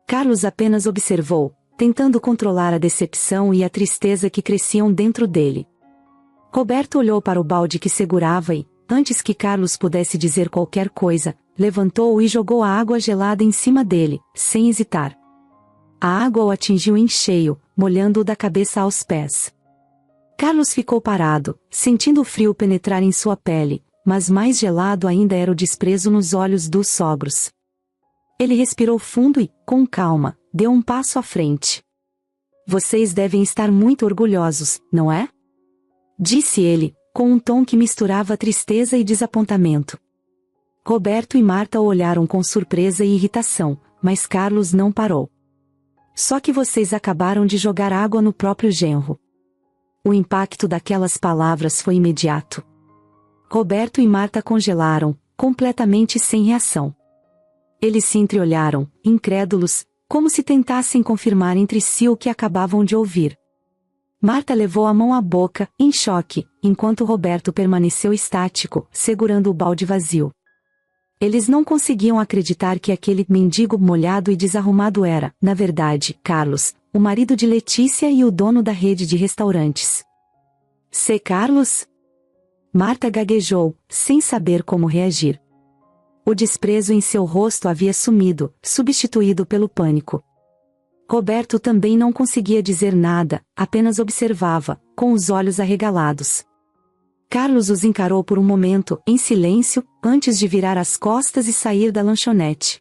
Carlos apenas observou, tentando controlar a decepção e a tristeza que cresciam dentro dele. Roberto olhou para o balde que segurava e, antes que Carlos pudesse dizer qualquer coisa, levantou-o e jogou a água gelada em cima dele, sem hesitar. A água o atingiu em cheio, molhando-o da cabeça aos pés. Carlos ficou parado, sentindo o frio penetrar em sua pele, mas mais gelado ainda era o desprezo nos olhos dos sogros. Ele respirou fundo e, com calma, deu um passo à frente. "Vocês devem estar muito orgulhosos, não é?" disse ele, com um tom que misturava tristeza e desapontamento. Roberto e Marta o olharam com surpresa e irritação, mas Carlos não parou. "Só que vocês acabaram de jogar água no próprio genro." O impacto daquelas palavras foi imediato. Roberto e Marta congelaram, completamente sem reação. Eles se entreolharam, incrédulos, como se tentassem confirmar entre si o que acabavam de ouvir. Marta levou a mão à boca, em choque, enquanto Roberto permaneceu estático, segurando o balde vazio. Eles não conseguiam acreditar que aquele mendigo molhado e desarrumado era, na verdade, Carlos, o marido de Letícia e o dono da rede de restaurantes. "Cê Carlos?" Marta gaguejou, sem saber como reagir. O desprezo em seu rosto havia sumido, substituído pelo pânico. Roberto também não conseguia dizer nada, apenas observava, com os olhos arregalados. Carlos os encarou por um momento, em silêncio, antes de virar as costas e sair da lanchonete.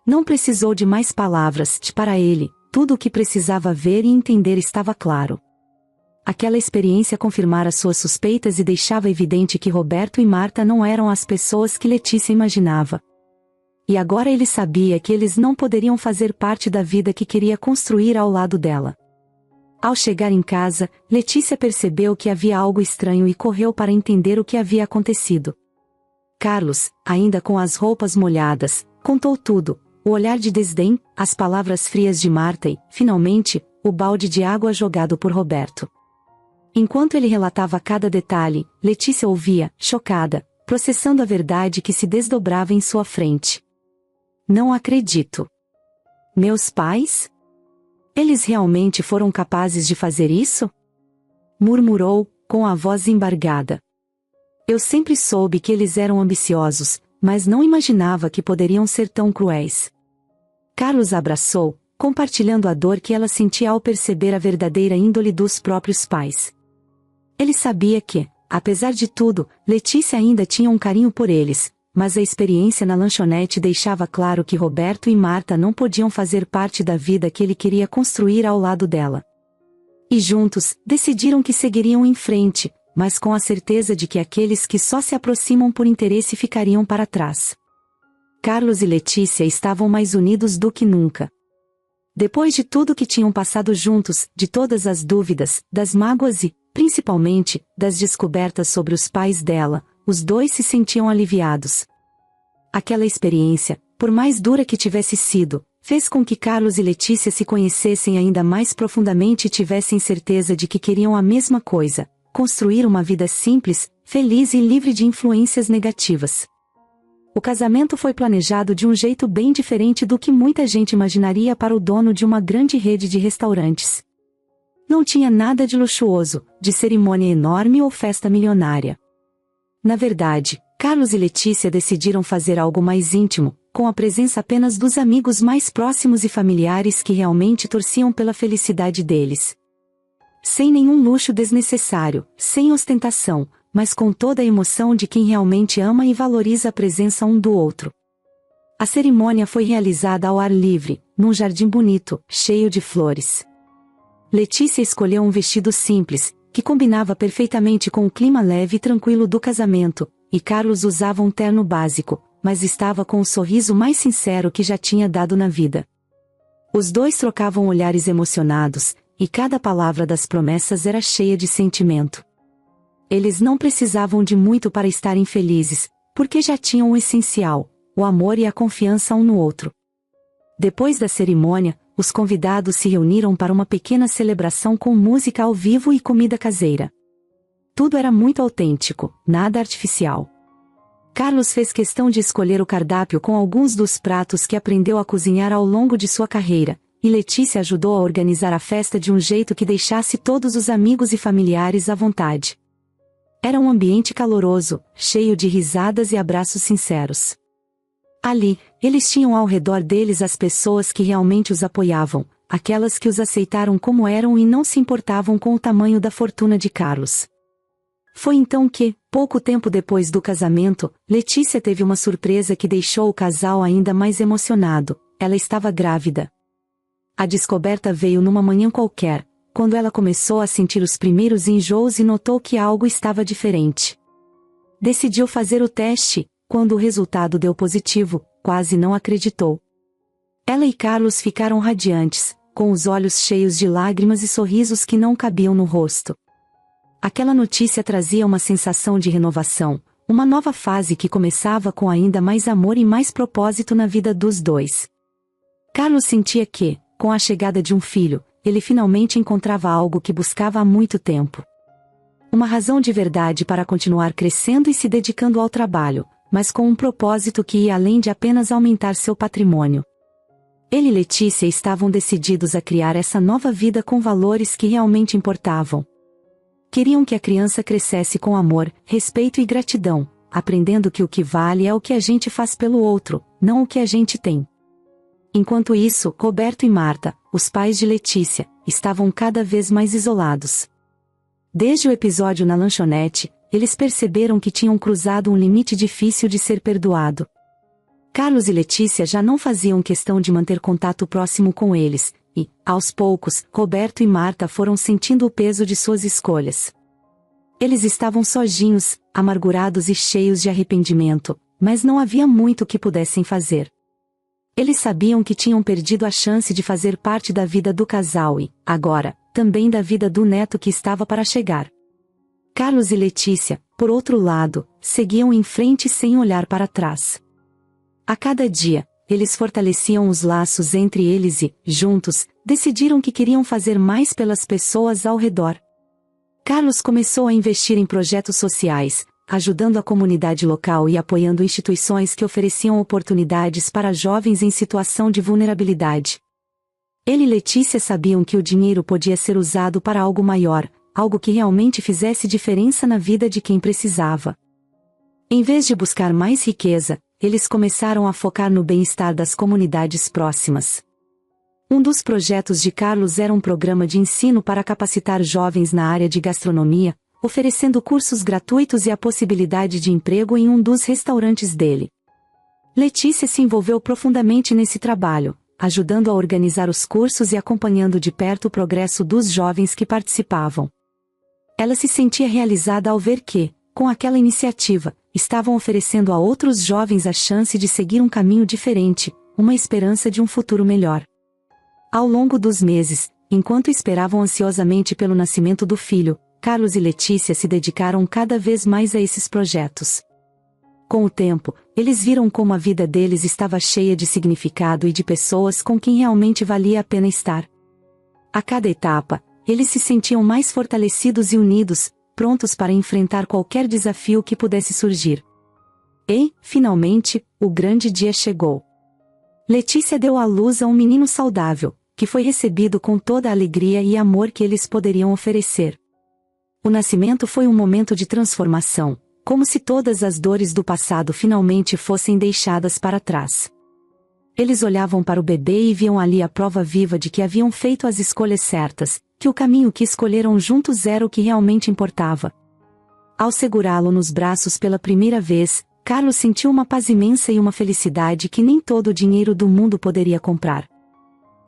Não precisou de mais palavras, para ele, tudo o que precisava ver e entender estava claro. Aquela experiência confirmara suas suspeitas e deixava evidente que Roberto e Marta não eram as pessoas que Letícia imaginava. E agora ele sabia que eles não poderiam fazer parte da vida que queria construir ao lado dela. Ao chegar em casa, Letícia percebeu que havia algo estranho e correu para entender o que havia acontecido. Carlos, ainda com as roupas molhadas, contou tudo, o olhar de desdém, as palavras frias de Marta e, finalmente, o balde de água jogado por Roberto. Enquanto ele relatava cada detalhe, Letícia ouvia, chocada, processando a verdade que se desdobrava em sua frente. "Não acredito. Meus pais? Eles realmente foram capazes de fazer isso?" murmurou, com a voz embargada. "Eu sempre soube que eles eram ambiciosos, mas não imaginava que poderiam ser tão cruéis." Carlos a abraçou, compartilhando a dor que ela sentia ao perceber a verdadeira índole dos próprios pais. Ele sabia que, apesar de tudo, Letícia ainda tinha um carinho por eles, mas a experiência na lanchonete deixava claro que Roberto e Marta não podiam fazer parte da vida que ele queria construir ao lado dela. E juntos, decidiram que seguiriam em frente, mas com a certeza de que aqueles que só se aproximam por interesse ficariam para trás. Carlos e Letícia estavam mais unidos do que nunca. Depois de tudo que tinham passado juntos, de todas as dúvidas, das mágoas e, principalmente, das descobertas sobre os pais dela, os dois se sentiam aliviados. Aquela experiência, por mais dura que tivesse sido, fez com que Carlos e Letícia se conhecessem ainda mais profundamente e tivessem certeza de que queriam a mesma coisa: construir uma vida simples, feliz e livre de influências negativas. O casamento foi planejado de um jeito bem diferente do que muita gente imaginaria para o dono de uma grande rede de restaurantes. Não tinha nada de luxuoso, de cerimônia enorme ou festa milionária. Na verdade, Carlos e Letícia decidiram fazer algo mais íntimo, com a presença apenas dos amigos mais próximos e familiares que realmente torciam pela felicidade deles. Sem nenhum luxo desnecessário, sem ostentação, mas com toda a emoção de quem realmente ama e valoriza a presença um do outro. A cerimônia foi realizada ao ar livre, num jardim bonito, cheio de flores. Letícia escolheu um vestido simples, que combinava perfeitamente com o clima leve e tranquilo do casamento, e Carlos usava um terno básico, mas estava com o sorriso mais sincero que já tinha dado na vida. Os dois trocavam olhares emocionados, e cada palavra das promessas era cheia de sentimento. Eles não precisavam de muito para estarem felizes, porque já tinham o essencial, o amor e a confiança um no outro. Depois da cerimônia, os convidados se reuniram para uma pequena celebração com música ao vivo e comida caseira. Tudo era muito autêntico, nada artificial. Carlos fez questão de escolher o cardápio com alguns dos pratos que aprendeu a cozinhar ao longo de sua carreira, e Letícia ajudou a organizar a festa de um jeito que deixasse todos os amigos e familiares à vontade. Era um ambiente caloroso, cheio de risadas e abraços sinceros. Ali, eles tinham ao redor deles as pessoas que realmente os apoiavam, aquelas que os aceitaram como eram e não se importavam com o tamanho da fortuna de Carlos. Foi então que, pouco tempo depois do casamento, Letícia teve uma surpresa que deixou o casal ainda mais emocionado: ela estava grávida. A descoberta veio numa manhã qualquer, quando ela começou a sentir os primeiros enjoos e notou que algo estava diferente. Decidiu fazer o teste. Quando o resultado deu positivo, quase não acreditou. Ela e Carlos ficaram radiantes, com os olhos cheios de lágrimas e sorrisos que não cabiam no rosto. Aquela notícia trazia uma sensação de renovação, uma nova fase que começava com ainda mais amor e mais propósito na vida dos dois. Carlos sentia que, com a chegada de um filho, ele finalmente encontrava algo que buscava há muito tempo. Uma razão de verdade para continuar crescendo e se dedicando ao trabalho, mas com um propósito que ia além de apenas aumentar seu patrimônio. Ele e Letícia estavam decididos a criar essa nova vida com valores que realmente importavam. Queriam que a criança crescesse com amor, respeito e gratidão, aprendendo que o que vale é o que a gente faz pelo outro, não o que a gente tem. Enquanto isso, Roberto e Marta, os pais de Letícia, estavam cada vez mais isolados. Desde o episódio na lanchonete, eles perceberam que tinham cruzado um limite difícil de ser perdoado. Carlos e Letícia já não faziam questão de manter contato próximo com eles, e, aos poucos, Roberto e Marta foram sentindo o peso de suas escolhas. Eles estavam sozinhos, amargurados e cheios de arrependimento, mas não havia muito que pudessem fazer. Eles sabiam que tinham perdido a chance de fazer parte da vida do casal e, agora, também da vida do neto que estava para chegar. Carlos e Letícia, por outro lado, seguiam em frente sem olhar para trás. A cada dia, eles fortaleciam os laços entre eles e, juntos, decidiram que queriam fazer mais pelas pessoas ao redor. Carlos começou a investir em projetos sociais, ajudando a comunidade local e apoiando instituições que ofereciam oportunidades para jovens em situação de vulnerabilidade. Ele e Letícia sabiam que o dinheiro podia ser usado para algo maior, algo que realmente fizesse diferença na vida de quem precisava. Em vez de buscar mais riqueza, eles começaram a focar no bem-estar das comunidades próximas. Um dos projetos de Carlos era um programa de ensino para capacitar jovens na área de gastronomia, oferecendo cursos gratuitos e a possibilidade de emprego em um dos restaurantes dele. Letícia se envolveu profundamente nesse trabalho, ajudando a organizar os cursos e acompanhando de perto o progresso dos jovens que participavam. Ela se sentia realizada ao ver que, com aquela iniciativa, estavam oferecendo a outros jovens a chance de seguir um caminho diferente, uma esperança de um futuro melhor. Ao longo dos meses, enquanto esperavam ansiosamente pelo nascimento do filho, Carlos e Letícia se dedicaram cada vez mais a esses projetos. Com o tempo, eles viram como a vida deles estava cheia de significado e de pessoas com quem realmente valia a pena estar. A cada etapa, eles se sentiam mais fortalecidos e unidos, prontos para enfrentar qualquer desafio que pudesse surgir. E, finalmente, o grande dia chegou. Letícia deu à luz a um menino saudável, que foi recebido com toda a alegria e amor que eles poderiam oferecer. O nascimento foi um momento de transformação, como se todas as dores do passado finalmente fossem deixadas para trás. Eles olhavam para o bebê e viam ali a prova viva de que haviam feito as escolhas certas, que o caminho que escolheram juntos era o que realmente importava. Ao segurá-lo nos braços pela primeira vez, Carlos sentiu uma paz imensa e uma felicidade que nem todo o dinheiro do mundo poderia comprar.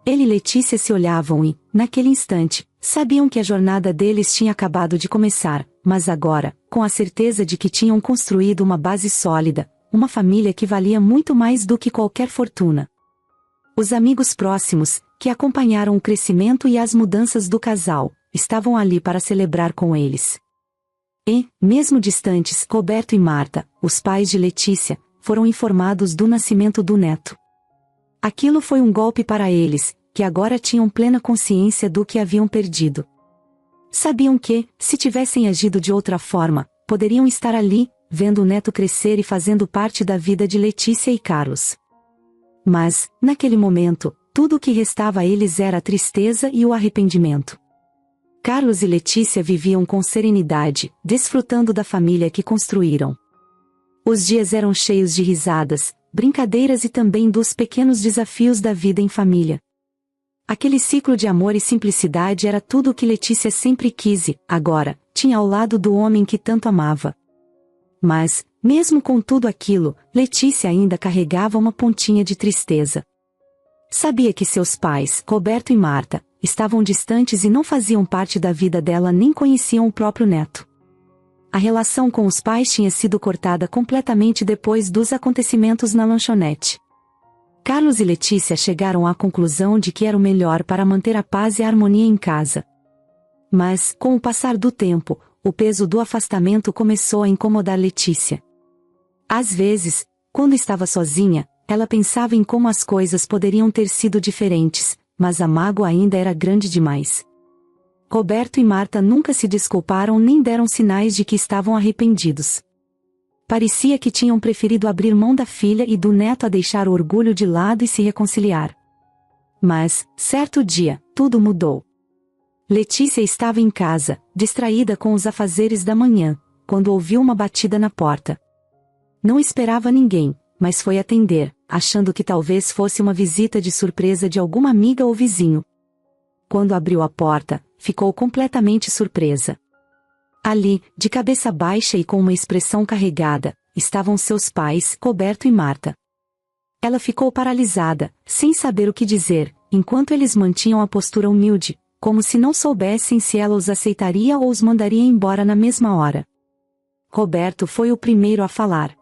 Ele e Letícia se olhavam e, naquele instante, sabiam que a jornada deles tinha acabado de começar, mas agora, com a certeza de que tinham construído uma base sólida, uma família que valia muito mais do que qualquer fortuna. Os amigos próximos, que acompanharam o crescimento e as mudanças do casal, estavam ali para celebrar com eles. E, mesmo distantes, Roberto e Marta, os pais de Letícia, foram informados do nascimento do neto. Aquilo foi um golpe para eles, que agora tinham plena consciência do que haviam perdido. Sabiam que, se tivessem agido de outra forma, poderiam estar ali, vendo o neto crescer e fazendo parte da vida de Letícia e Carlos. Mas, naquele momento, tudo o que restava a eles era a tristeza e o arrependimento. Carlos e Letícia viviam com serenidade, desfrutando da família que construíram. Os dias eram cheios de risadas, brincadeiras e também dos pequenos desafios da vida em família. Aquele ciclo de amor e simplicidade era tudo o que Letícia sempre quis e, agora, tinha ao lado do homem que tanto amava. Mas, mesmo com tudo aquilo, Letícia ainda carregava uma pontinha de tristeza. Sabia que seus pais, Roberto e Marta, estavam distantes e não faziam parte da vida dela nem conheciam o próprio neto. A relação com os pais tinha sido cortada completamente depois dos acontecimentos na lanchonete. Carlos e Letícia chegaram à conclusão de que era o melhor para manter a paz e a harmonia em casa. Mas, com o passar do tempo, o peso do afastamento começou a incomodar Letícia. Às vezes, quando estava sozinha, ela pensava em como as coisas poderiam ter sido diferentes, mas a mágoa ainda era grande demais. Roberto e Marta nunca se desculparam nem deram sinais de que estavam arrependidos. Parecia que tinham preferido abrir mão da filha e do neto a deixar o orgulho de lado e se reconciliar. Mas, certo dia, tudo mudou. Letícia estava em casa, distraída com os afazeres da manhã, quando ouviu uma batida na porta. Não esperava ninguém, mas foi atender, achando que talvez fosse uma visita de surpresa de alguma amiga ou vizinho. Quando abriu a porta, ficou completamente surpresa. Ali, de cabeça baixa e com uma expressão carregada, estavam seus pais, Roberto e Marta. Ela ficou paralisada, sem saber o que dizer, enquanto eles mantinham a postura humilde, como se não soubessem se ela os aceitaria ou os mandaria embora na mesma hora. Roberto foi o primeiro a falar.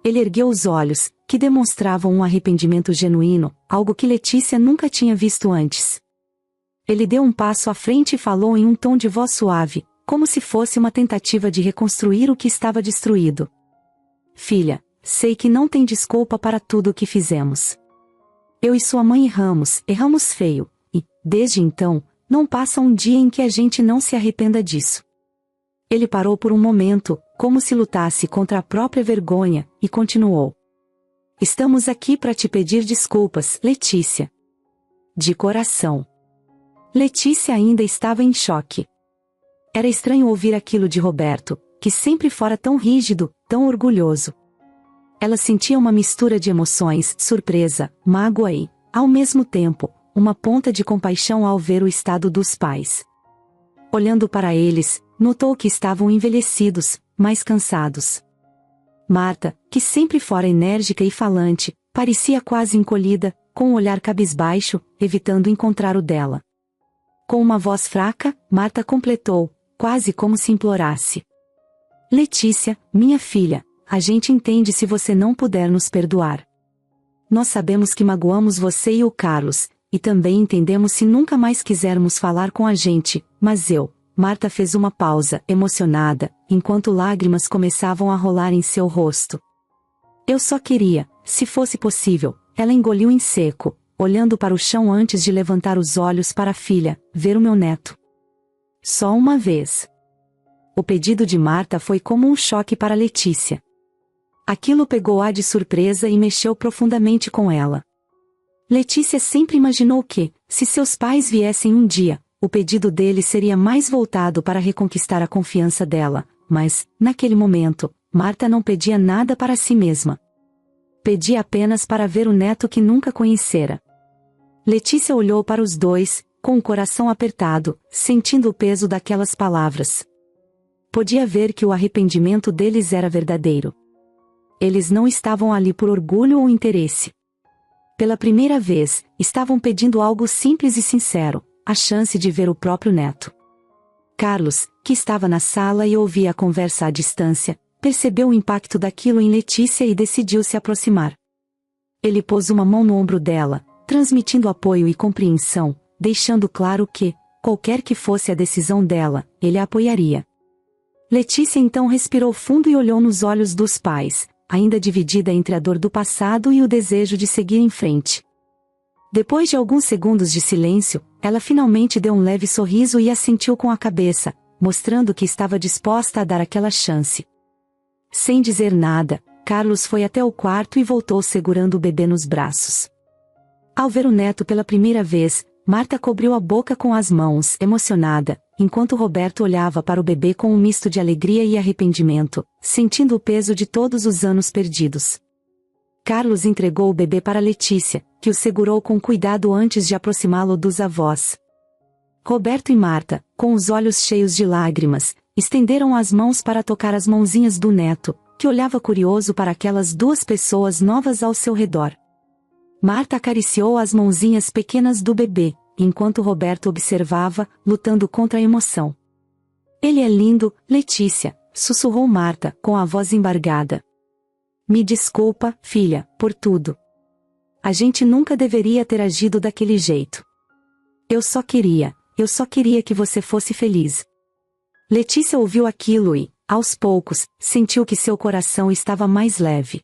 Ele ergueu os olhos, que demonstravam um arrependimento genuíno, algo que Letícia nunca tinha visto antes. Ele deu um passo à frente e falou em um tom de voz suave, como se fosse uma tentativa de reconstruir o que estava destruído. Filha, sei que não tem desculpa para tudo o que fizemos. Eu e sua mãe erramos feio, e, desde então, não passa um dia em que a gente não se arrependa disso. Ele parou por um momento, como se lutasse contra a própria vergonha, e continuou. Estamos aqui para te pedir desculpas, Letícia. De coração. Letícia ainda estava em choque. Era estranho ouvir aquilo de Roberto, que sempre fora tão rígido, tão orgulhoso. Ela sentia uma mistura de emoções, surpresa, mágoa e, ao mesmo tempo, uma ponta de compaixão ao ver o estado dos pais. Olhando para eles, notou que estavam envelhecidos, mais cansados. Marta, que sempre fora enérgica e falante, parecia quase encolhida, com um olhar cabisbaixo, evitando encontrar o dela. Com uma voz fraca, Marta completou, quase como se implorasse. Letícia, minha filha, a gente entende se você não puder nos perdoar. Nós sabemos que magoamos você e o Carlos, e também entendemos se nunca mais quisermos falar com a gente, mas Marta fez uma pausa, emocionada, enquanto lágrimas começavam a rolar em seu rosto. Eu só queria, se fosse possível, ela engoliu em seco, olhando para o chão antes de levantar os olhos para a filha, ver o meu neto. Só uma vez. O pedido de Marta foi como um choque para Letícia. Aquilo pegou-a de surpresa e mexeu profundamente com ela. Letícia sempre imaginou que, se seus pais viessem um dia, o pedido deles seria mais voltado para reconquistar a confiança dela, mas, naquele momento, Marta não pedia nada para si mesma. Pedia apenas para ver o neto que nunca conhecera. Letícia olhou para os dois, com o coração apertado, sentindo o peso daquelas palavras. Podia ver que o arrependimento deles era verdadeiro. eles não estavam ali por orgulho ou interesse. Pela primeira vez, estavam pedindo algo simples e sincero, a chance de ver o próprio neto. Carlos, que estava na sala e ouvia a conversa à distância, percebeu o impacto daquilo em Letícia e decidiu se aproximar. Ele pôs uma mão no ombro dela, transmitindo apoio e compreensão, deixando claro que, qualquer que fosse a decisão dela, ele a apoiaria. Letícia então respirou fundo e olhou nos olhos dos pais, ainda dividida entre a dor do passado e o desejo de seguir em frente. Depois de alguns segundos de silêncio, ela finalmente deu um leve sorriso e assentiu com a cabeça, mostrando que estava disposta a dar aquela chance. Sem dizer nada, Carlos foi até o quarto e voltou segurando o bebê nos braços. Ao ver o neto pela primeira vez, Marta cobriu a boca com as mãos, emocionada, enquanto Roberto olhava para o bebê com um misto de alegria e arrependimento, sentindo o peso de todos os anos perdidos. Carlos entregou o bebê para Letícia, que o segurou com cuidado antes de aproximá-lo dos avós. Roberto e Marta, com os olhos cheios de lágrimas, estenderam as mãos para tocar as mãozinhas do neto, que olhava curioso para aquelas duas pessoas novas ao seu redor. Marta acariciou as mãozinhas pequenas do bebê, enquanto Roberto observava, lutando contra a emoção. "Ele é lindo, Letícia", sussurrou Marta, com a voz embargada. "Me desculpa, filha, por tudo. A gente nunca deveria ter agido daquele jeito. Eu só queria que você fosse feliz." Letícia ouviu aquilo e, aos poucos, sentiu que seu coração estava mais leve.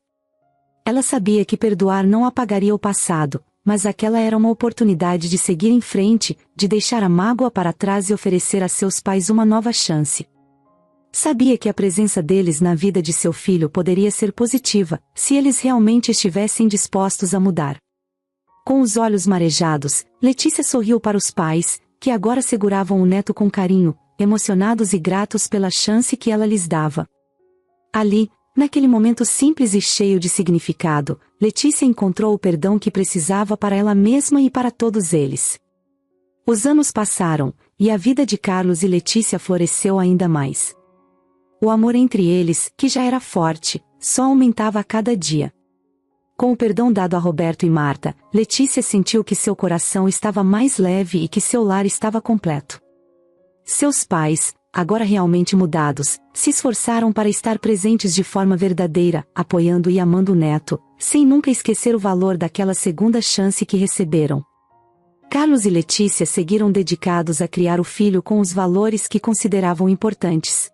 Ela sabia que perdoar não apagaria o passado, mas aquela era uma oportunidade de seguir em frente, de deixar a mágoa para trás e oferecer a seus pais uma nova chance. Sabia que a presença deles na vida de seu filho poderia ser positiva, se eles realmente estivessem dispostos a mudar. Com os olhos marejados, Letícia sorriu para os pais, que agora seguravam o neto com carinho, emocionados e gratos pela chance que ela lhes dava. Ali, naquele momento simples e cheio de significado, Letícia encontrou o perdão que precisava para ela mesma e para todos eles. Os anos passaram, e a vida de Carlos e Letícia floresceu ainda mais. O amor entre eles, que já era forte, só aumentava a cada dia. Com o perdão dado a Roberto e Marta, Letícia sentiu que seu coração estava mais leve e que seu lar estava completo. Seus pais, agora realmente mudados, se esforçaram para estar presentes de forma verdadeira, apoiando e amando o neto, sem nunca esquecer o valor daquela segunda chance que receberam. Carlos e Letícia seguiram dedicados a criar o filho com os valores que consideravam importantes.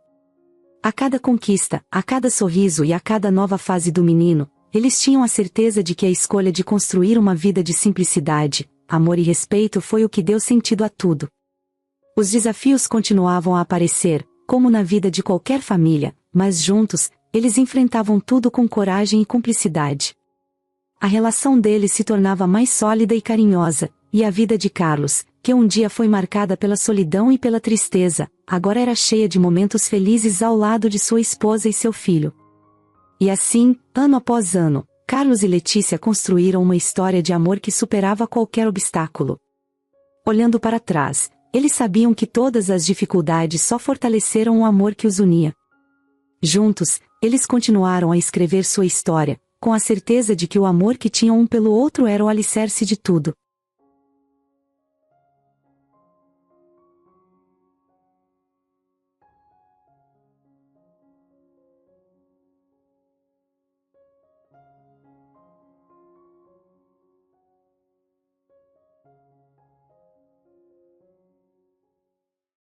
A cada conquista, a cada sorriso e a cada nova fase do menino, eles tinham a certeza de que a escolha de construir uma vida de simplicidade, amor e respeito foi o que deu sentido a tudo. Os desafios continuavam a aparecer, como na vida de qualquer família, mas juntos, eles enfrentavam tudo com coragem e cumplicidade. A relação deles se tornava mais sólida e carinhosa, e a vida de Carlos, que um dia foi marcada pela solidão e pela tristeza, agora era cheia de momentos felizes ao lado de sua esposa e seu filho. E assim, ano após ano, Carlos e Letícia construíram uma história de amor que superava qualquer obstáculo. Olhando para trás, eles sabiam que todas as dificuldades só fortaleceram o amor que os unia. Juntos, eles continuaram a escrever sua história, com a certeza de que o amor que tinham um pelo outro era o alicerce de tudo.